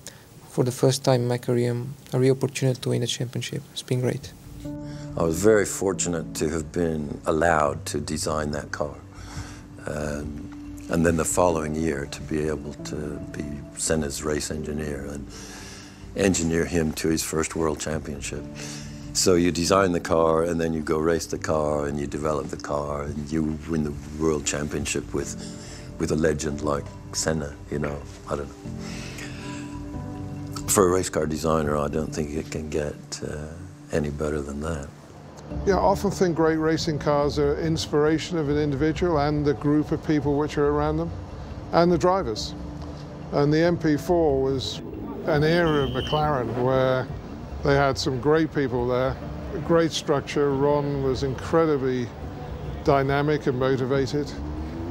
for the first time in my career, a real opportunity to win a championship. It's been great. I was very fortunate to have been allowed to design that car. And then the following year to be able to be Senna's race engineer and engineer him to his first world championship. So you design the car and then you go race the car and you develop the car and you win the world championship with a legend like Senna, you know, I don't know. For a race car designer, I don't think it can get any better than that. Yeah, I often think great racing cars are inspiration of an individual and the group of people which are around them, and the drivers. And the MP4 was an era of McLaren where they had some great people there, great structure. Ron was incredibly dynamic and motivated,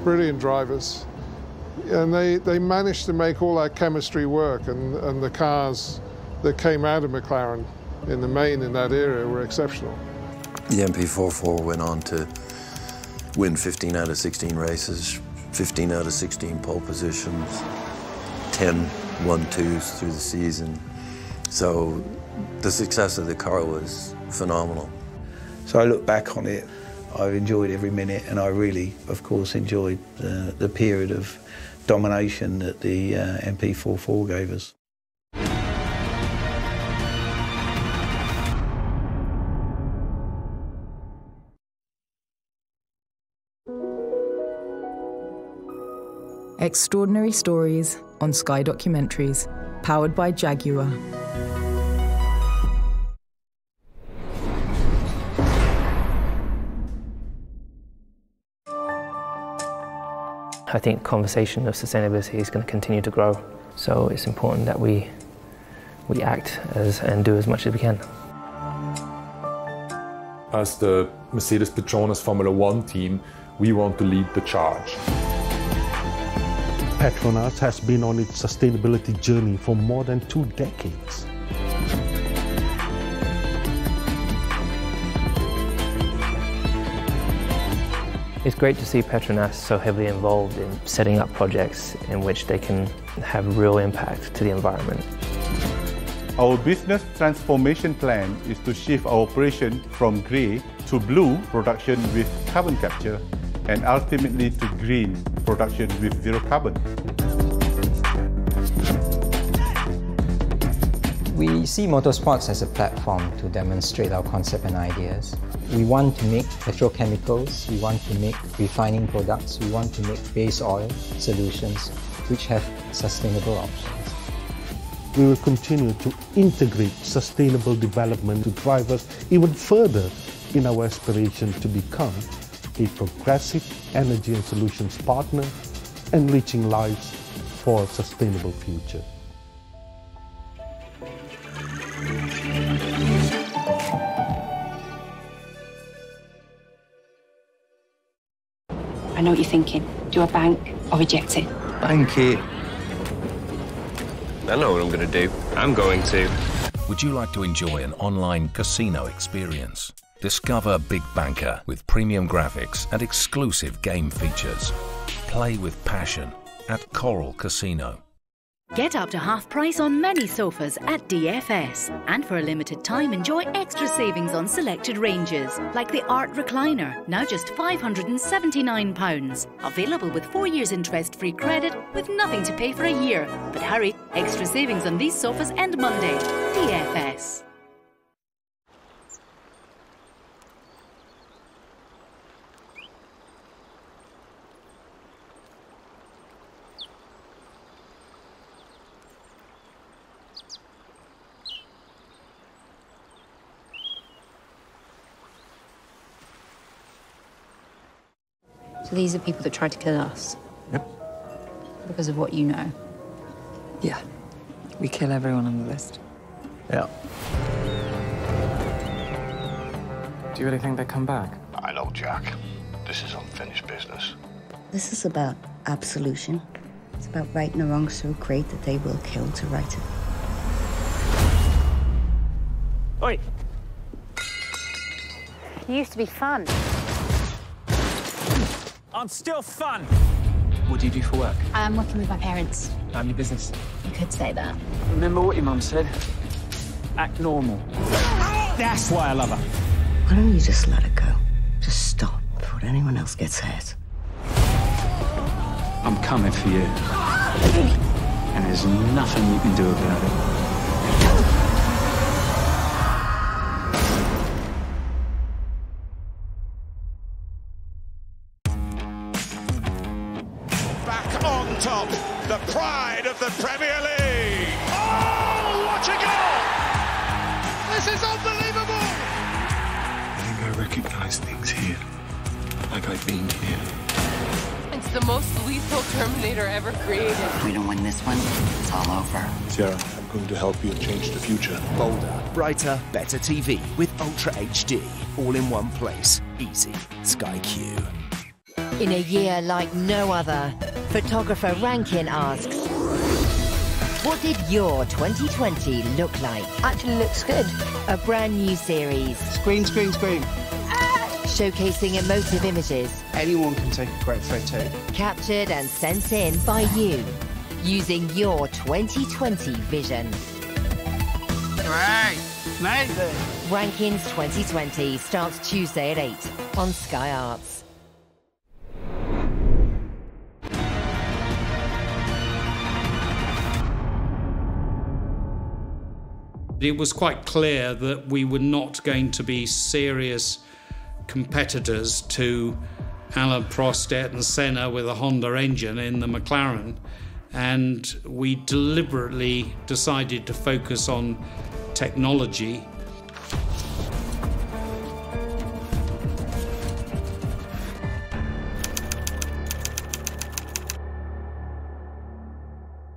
brilliant drivers. And they managed to make all that chemistry work, and the cars that came out of McLaren in the main in that era were exceptional. The MP44 went on to win 15 out of 16 races, 15 out of 16 pole positions, 10 1-2s through the season. So the success of the car was phenomenal. So I look back on it, I've enjoyed every minute, and I really, of course, enjoyed the period of domination that the MP44 gave us. Extraordinary Stories on Sky Documentaries, powered by Jaguar. I think conversation of sustainability is going to continue to grow, so it's important that we act and do as much as we can. As the Mercedes Petronas Formula One team, we want to lead the charge. Petronas has been on its sustainability journey for more than 2 decades. It's great to see Petronas so heavily involved in setting up projects in which they can have real impact to the environment. Our business transformation plan is to shift our operation from grey to blue production with carbon capture and ultimately to green production with zero carbon. We see motorsports as a platform to demonstrate our concept and ideas. We want to make petrochemicals, we want to make refining products, we want to make base oil solutions which have sustainable options. We will continue to integrate sustainable development to drive us even further in our aspiration to become a progressive energy and solutions partner, enriching lives for a sustainable future. I know what you're thinking. Do a bank or reject it? Bank it. I know what I'm going to do. I'm going to. Would you like to enjoy an online casino experience? Discover Big Banker with premium graphics and exclusive game features. Play with passion at Coral Casino. Get up to half price on many sofas at DFS. And for a limited time, enjoy extra savings on selected ranges, like the Art Recliner, now just £579. Available with 4 years interest-free credit with nothing to pay for a year. But hurry, extra savings on these sofas end Monday. DFS. So these are people that tried to kill us? Yep. Because of what you know? Yeah. We kill everyone on the list. Yeah. Do you really think they come back? I know, Jack. This is unfinished business. This is about absolution. It's about righting a wrong so great that they will kill to right it. Oi! You used to be fun. I'm still fun. What do you do for work? I'm working with my parents. Family business. You could say that. Remember what your mum said? Act normal. That's why I love her. Why don't you just let it go? Just stop before anyone else gets hurt. I'm coming for you. And there's nothing you can do about it. Back on top, the pride of the Premier League. Oh, what a goal! This is unbelievable! I think I recognize things here, like I've been here. It's the most lethal Terminator ever created. If we don't win this one, it's all over. Sierra, I'm going to help you change the future. Bolder, brighter, better TV with Ultra HD. All in one place. Easy. Sky Q. In a year like no other, photographer Rankin asks, what did your 2020 look like? Actually looks good. A brand new series. Screen. Showcasing emotive images. Anyone can take a great photo. Captured and sent in by you, using your 2020 vision. Great, amazing. Rankins 2020 starts Tuesday at 8 on Sky Arts. It was quite clear that we were not going to be serious competitors to Alain Prost, Ayrton Senna with a Honda engine in the McLaren, and we deliberately decided to focus on technology.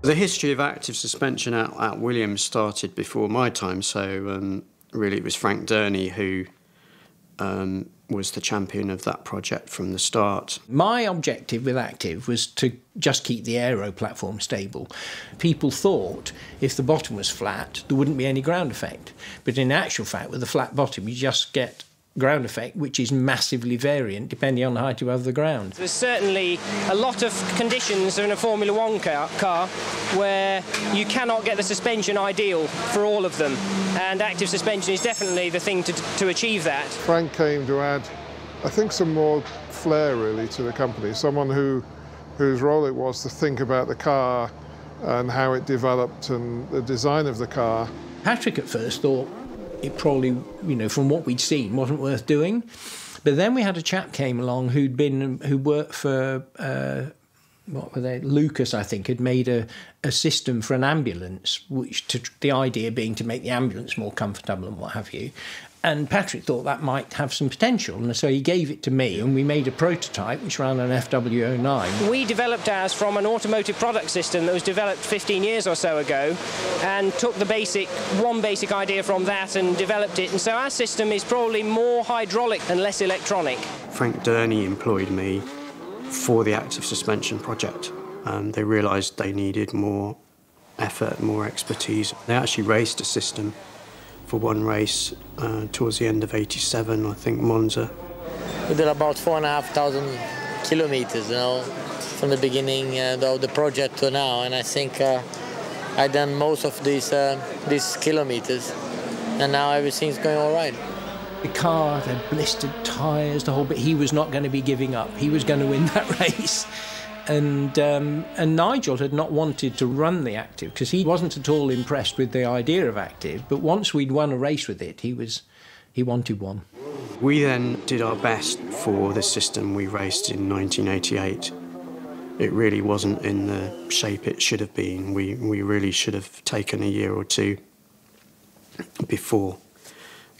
The history of active suspension at Williams started before my time, so really it was Frank Durney who was the champion of that project from the start. My objective with Active was to just keep the aero platform stable. People thought if the bottom was flat, there wouldn't be any ground effect. But in actual fact, with a flat bottom, you just get ground effect, which is massively variant depending on the height above the ground. There's certainly a lot of conditions in a Formula One car where you cannot get the suspension ideal for all of them, and active suspension is definitely the thing to achieve that. Frank came to add, I think, some more flair really to the company, someone whose role it was to think about the car and how it developed and the design of the car. Patrick at first thought it probably, from what we'd seen, wasn't worth doing. But then we had a chap came along who worked for, what were they? Lucas, I think, had made a system for an ambulance, the idea being to make the ambulance more comfortable and what have you. And Patrick thought that might have some potential, and so he gave it to me, and we made a prototype which ran on FW09. We developed ours from an automotive product system that was developed 15 years or so ago, and took the one basic idea from that and developed it. And so our system is probably more hydraulic and less electronic. Frank Durney employed me for the active suspension project. They realised they needed more effort, more expertise. They actually raced a system for one race towards the end of '87, I think, Monza. We did about 4,500 kilometers, from the beginning of the project to now, and I think I've done most of these kilometers, and now everything's going all right. The car had blistered tyres, the whole bit. He was not going to be giving up. He was going to win that race. And Nigel had not wanted to run the Active because he wasn't at all impressed with the idea of Active. But once we'd won a race with it, he wanted one. We then did our best for this system we raced in 1988. It really wasn't in the shape it should have been. We really should have taken a year or two before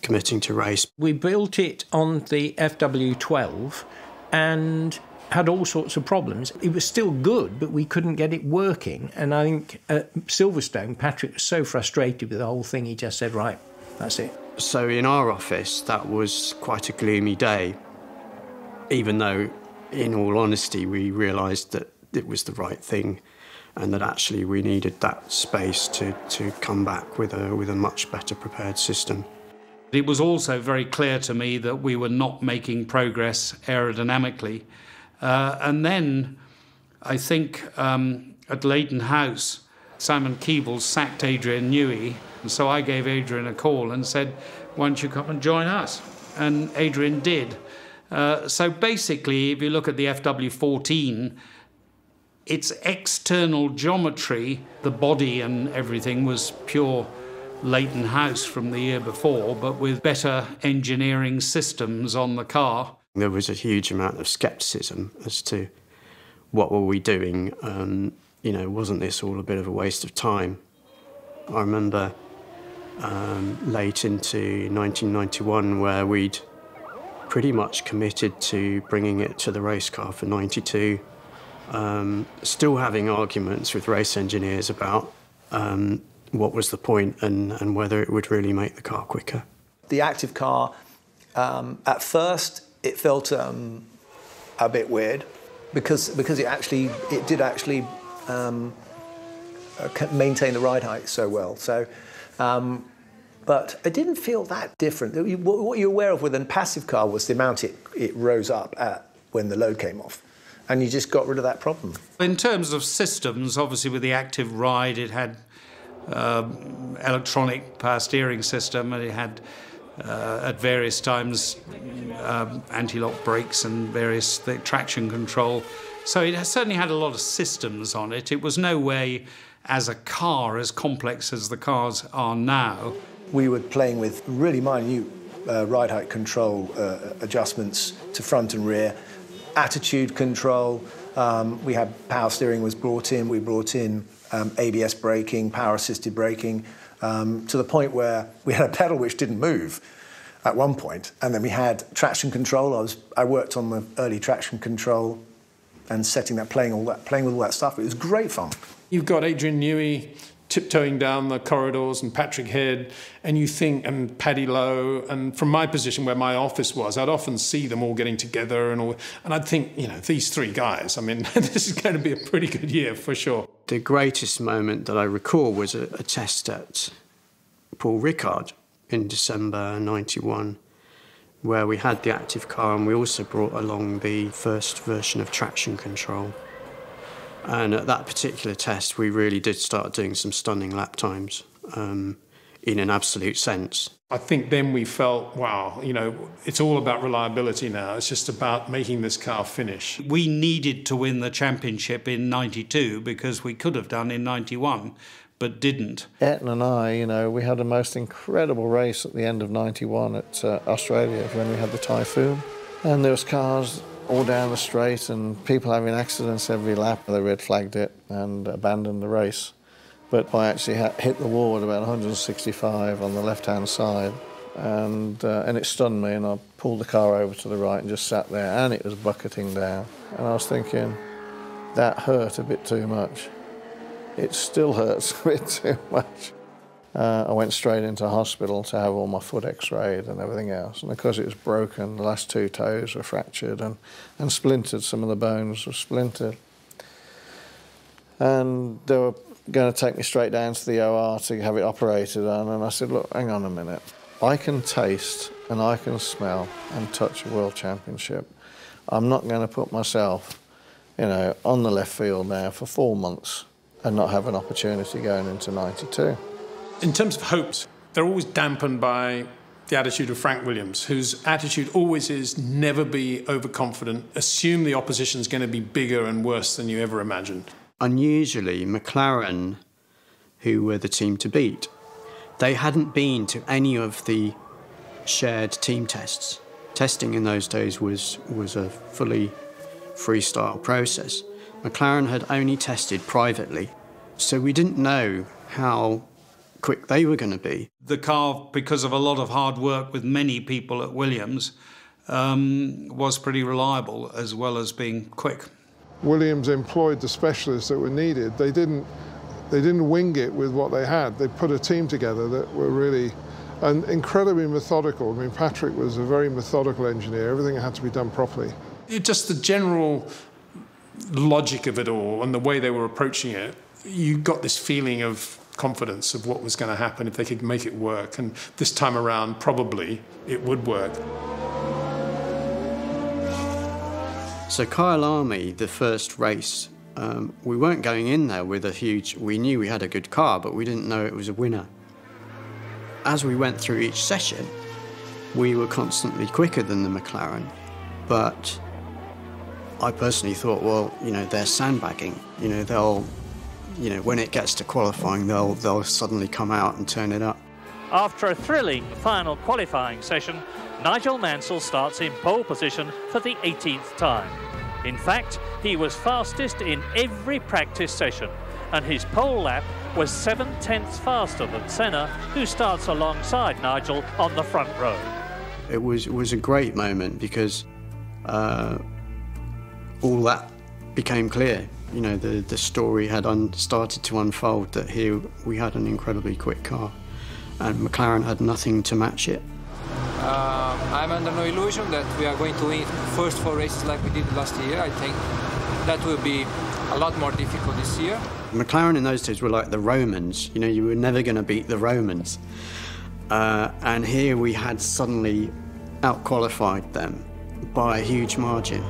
committing to race. We built it on the FW12 and had all sorts of problems. It was still good, but we couldn't get it working. And I think at Silverstone, Patrick was so frustrated with the whole thing, he just said, right, that's it. So in our office, that was quite a gloomy day, even though, in all honesty, we realised that it was the right thing and that actually we needed that space to come back with a much better prepared system. It was also very clear to me that we were not making progress aerodynamically. And then I think at Leighton House, Simon Keeble sacked Adrian Newey. And so I gave Adrian a call and said, why don't you come and join us? And Adrian did. So basically, if you look at the FW14, its external geometry, the body and everything was pure Leighton House from the year before, but with better engineering systems on the car. There was a huge amount of scepticism as to what were we doing. You know, wasn't this all a bit of a waste of time? I remember late into 1991 where we'd pretty much committed to bringing it to the race car for 92. Still having arguments with race engineers about what was the point and whether it would really make the car quicker. The active car, at first, it felt a bit weird because it did actually maintain the ride height so well. So, but it didn't feel that different. What you're aware of with a passive car was the amount it rose up at when the load came off. And you just got rid of that problem. In terms of systems, obviously with the active ride, it had electronic power steering system, and it had at various times anti-lock brakes and various traction control. So it certainly had a lot of systems on it. It was no way as a car as complex as the cars are now. We were playing with really minute ride height control adjustments to front and rear, attitude control. We had power steering was brought in. We brought in ABS braking, power-assisted braking, to the point where we had a pedal which didn't move at one point, and then we had traction control. I worked on the early traction control and setting that, playing with all that stuff. It was great fun. You've got Adrian Newey tiptoeing down the corridors and Patrick Head, and you think, and Paddy Lowe, and from my position where my office was, I'd often see them all getting together and I'd think, you know, these three guys, I mean, this is going to be a pretty good year for sure. The greatest moment that I recall was a test at Paul Ricard in December 91, where we had the active car and we also brought along the first version of traction control. And at that particular test, we really did start doing some stunning lap times in an absolute sense. I think then we felt, wow, you know, it's all about reliability now. It's just about making this car finish. We needed to win the championship in 92 because we could have done in 91, but didn't. Ayrton and I, you know, we had a most incredible race at the end of 91 at Australia when we had the typhoon. And there was cars all down the straight and people having accidents every lap. They red flagged it and abandoned the race. But I actually hit the wall at about 165 on the left-hand side, and it stunned me, and I pulled the car over to the right and just sat there, and it was bucketing down. And I was thinking, that hurt a bit too much. It still hurts a bit too much. I went straight into hospital to have all my foot x-rayed and everything else. And because it was broken, the last two toes were fractured and splintered. Some of the bones were splintered. And they were going to take me straight down to the OR to have it operated on. And I said, look, hang on a minute. I can taste and I can smell and touch a world championship. I'm not going to put myself, you know, on the left field now for 4 months and not have an opportunity going into 92. In terms of hopes, they're always dampened by the attitude of Frank Williams, whose attitude always is never be overconfident, assume the opposition's going to be bigger and worse than you ever imagined. Unusually, McLaren, who were the team to beat, they hadn't been to any of the shared team tests. Testing in those days was a fully freestyle process. McLaren had only tested privately, so we didn't know how quick they were going to be. The car, because of a lot of hard work with many people at Williams, was pretty reliable as well as being quick. Williams employed the specialists that were needed. They didn't wing it with what they had. They put a team together that were really incredibly methodical. I mean, Patrick was a very methodical engineer. Everything had to be done properly. Just the general logic of it all and the way they were approaching it, you got this feeling of confidence of what was going to happen if they could make it work. And this time around, probably it would work. So Kyalami, the first race, we weren't going in there with a huge... We knew we had a good car, but we didn't know it was a winner. As we went through each session, we were constantly quicker than the McLaren, but I personally thought, well, you know, they're sandbagging. You know, they'll, you know, when it gets to qualifying, they'll suddenly come out and turn it up. After a thrilling final qualifying session, Nigel Mansell starts in pole position for the 18th time. In fact, he was fastest in every practice session, and his pole lap was 7/10 faster than Senna, who starts alongside Nigel on the front row. It was a great moment because all that became clear. You know, the story had started to unfold, that here we had an incredibly quick car, and McLaren had nothing to match it. I'm under no illusion that we are going to win first 4 races like we did last year. I think that will be a lot more difficult this year. McLaren in those days were like the Romans. You know, you were never going to beat the Romans. And here we had suddenly out-qualified them by a huge margin.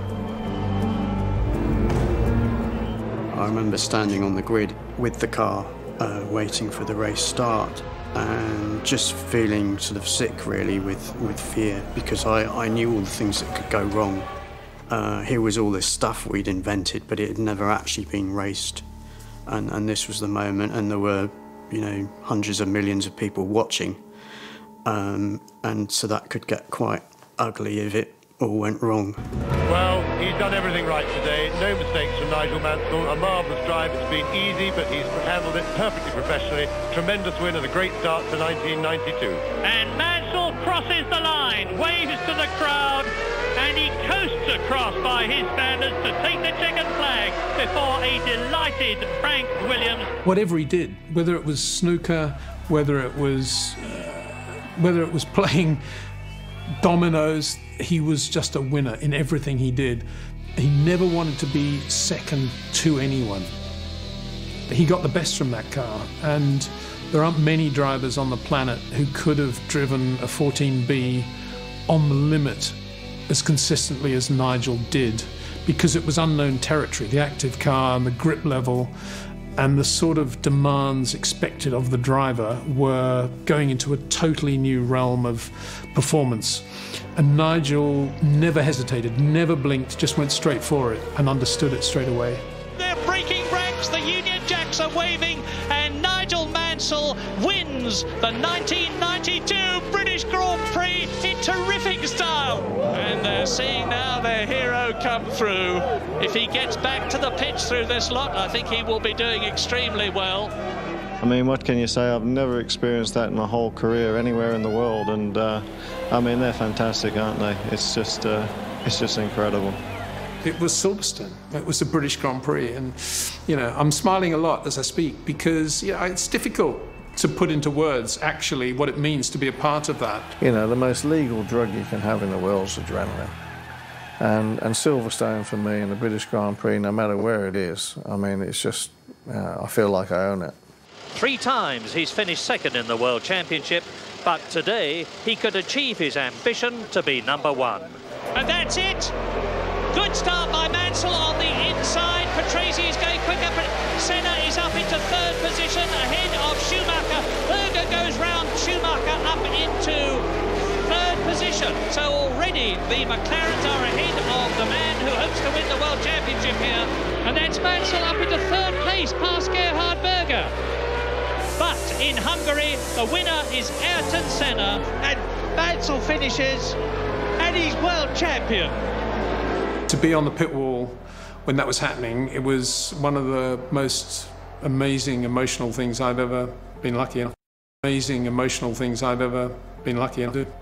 I remember standing on the grid with the car, waiting for the race start, and just feeling sort of sick, really, with fear, because I knew all the things that could go wrong. Here was all this stuff we'd invented, but it had never actually been raced. And this was the moment, and there were, you know, hundreds of millions of people watching. And so that could get quite ugly if it all went wrong. Well, he's done everything right today. No mistakes from Nigel Mansell. A marvellous drive. It's been easy, but he's handled it perfectly professionally. Tremendous win and a great start to 1992. And Mansell crosses the line, waves to the crowd, and he coasts across by his standards to take the checkered flag before a delighted Frank Williams. Whatever he did, whether it was snooker, whether it was playing dominoes, he was just a winner in everything he did. He never wanted to be second to anyone. He got the best from that car, and there aren't many drivers on the planet who could have driven a 14B on the limit as consistently as Nigel did, because it was unknown territory. The active car and the grip level and the sort of demands expected of the driver were going into a totally new realm of performance. And Nigel never hesitated, never blinked, just went straight for it and understood it straight away. They're breaking ranks, the Union Jacks are waving, and Nigel Mansell wins the 1992 British Grand Prix in terrific style. And they're seeing now their hero come through. If he gets back to the pitch through this lot, I think he will be doing extremely well. I mean, what can you say? I've never experienced that in my whole career anywhere in the world, and I mean, they're fantastic, aren't they? It's just incredible. It was Silverstone. It was the British Grand Prix, and you know, I'm smiling a lot as I speak because it's difficult to put into words actually what it means to be a part of that. You know, the most legal drug you can have in the world is adrenaline. And Silverstone for me and the British Grand Prix, no matter where it is, I mean, it's just, I feel like I own it. 3 times he's finished second in the World Championship, but today he could achieve his ambition to be #1. And that's it. Good start by Mansell on the inside. Patrese is going quicker, but Senna is up into 3rd position ahead of Schumacher. Berger goes round Schumacher up into 3rd position. So already the McLarens are ahead of the man who hopes to win the World Championship here. And that's Mansell up into 3rd place past Gerhard Berger. But in Hungary, the winner is Ayrton Senna, and Mansell finishes, and he's world champion. To be on the pit wall when that was happening, it was one of the most amazing emotional things I've ever been lucky enough. Amazing emotional things I've ever been lucky enough to do.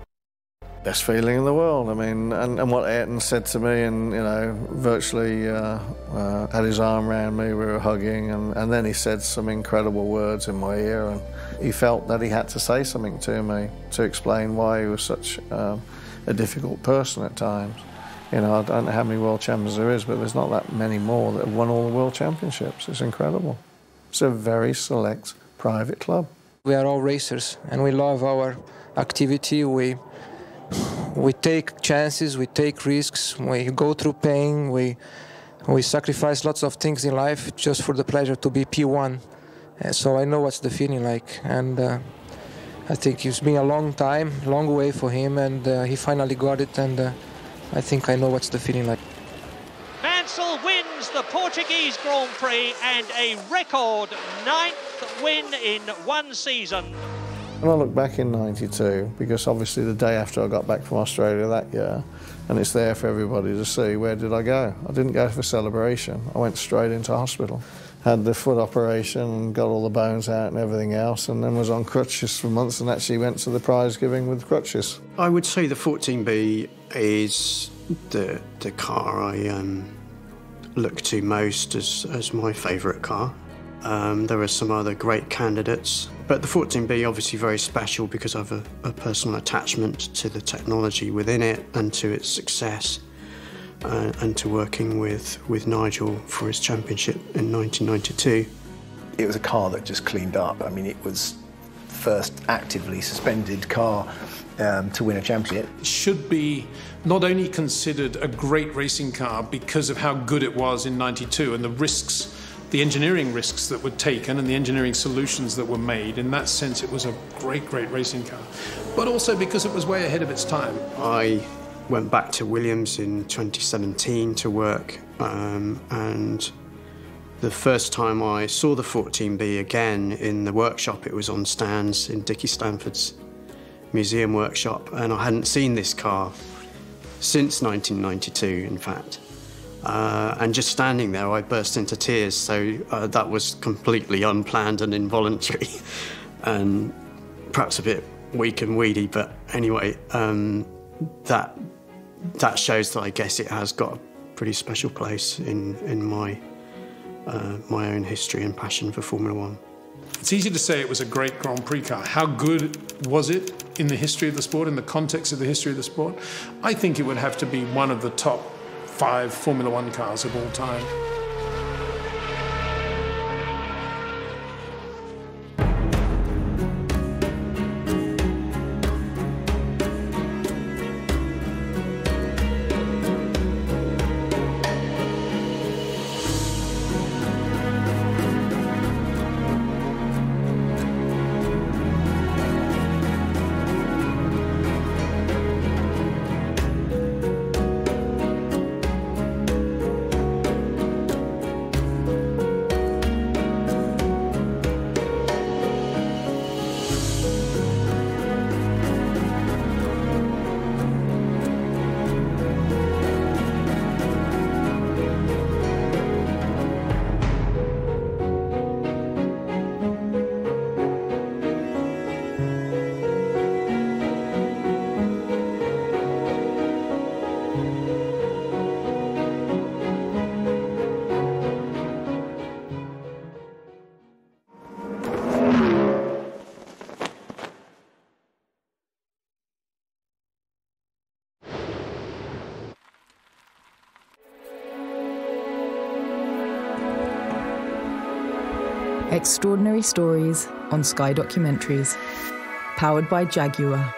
Best feeling in the world. I mean, and what Ayrton said to me, and you know, virtually had his arm around me, we were hugging, and then he said some incredible words in my ear, and he felt that he had to say something to me to explain why he was such a difficult person at times. You know, I don't know how many world champions there is, but there's not that many more that have won all the world championships. It's incredible. It's a very select private club. We are all racers and we love our activity. We take chances, we take risks, we go through pain, we sacrifice lots of things in life just for the pleasure to be P1. So I know what's the feeling like, and I think it's been a long time, long way for him, and he finally got it, and I think I know what's the feeling like. Mansell wins the Portuguese Grand Prix and a record 9th win in one season. When I look back in '92, because obviously the day after I got back from Australia that year, and it's there for everybody to see, where did I go? I didn't go for celebration. I went straight into hospital. Had the foot operation and got all the bones out and everything else, and then was on crutches for months and actually went to the prize giving with crutches. I would say the 14B is the car I look to most as my favourite car. There are some other great candidates, but the 14B obviously very special because I have a personal attachment to the technology within it and to its success, and to working with Nigel for his championship in 1992. It was a car that just cleaned up. I mean, it was the first actively suspended car to win a championship. It should be not only considered a great racing car because of how good it was in '92 and the risks, the engineering risks that were taken and the engineering solutions that were made. In that sense, it was a great, great racing car. But also because it was way ahead of its time. I went back to Williams in 2017 to work, and the first time I saw the 14B again in the workshop, it was on stands in Dickie Stanford's museum workshop, and I hadn't seen this car since 1992, in fact. And just standing there, I burst into tears, so that was completely unplanned and involuntary, and perhaps a bit weak and weedy, but anyway, that shows that I guess it has got a pretty special place in my own history and passion for Formula One. It's easy to say it was a great Grand Prix car. How good was it in the history of the sport, in the context of the history of the sport? I think it would have to be one of the top 5 Formula One cars of all time. Extraordinary Stories on Sky Documentaries, powered by Jaguar.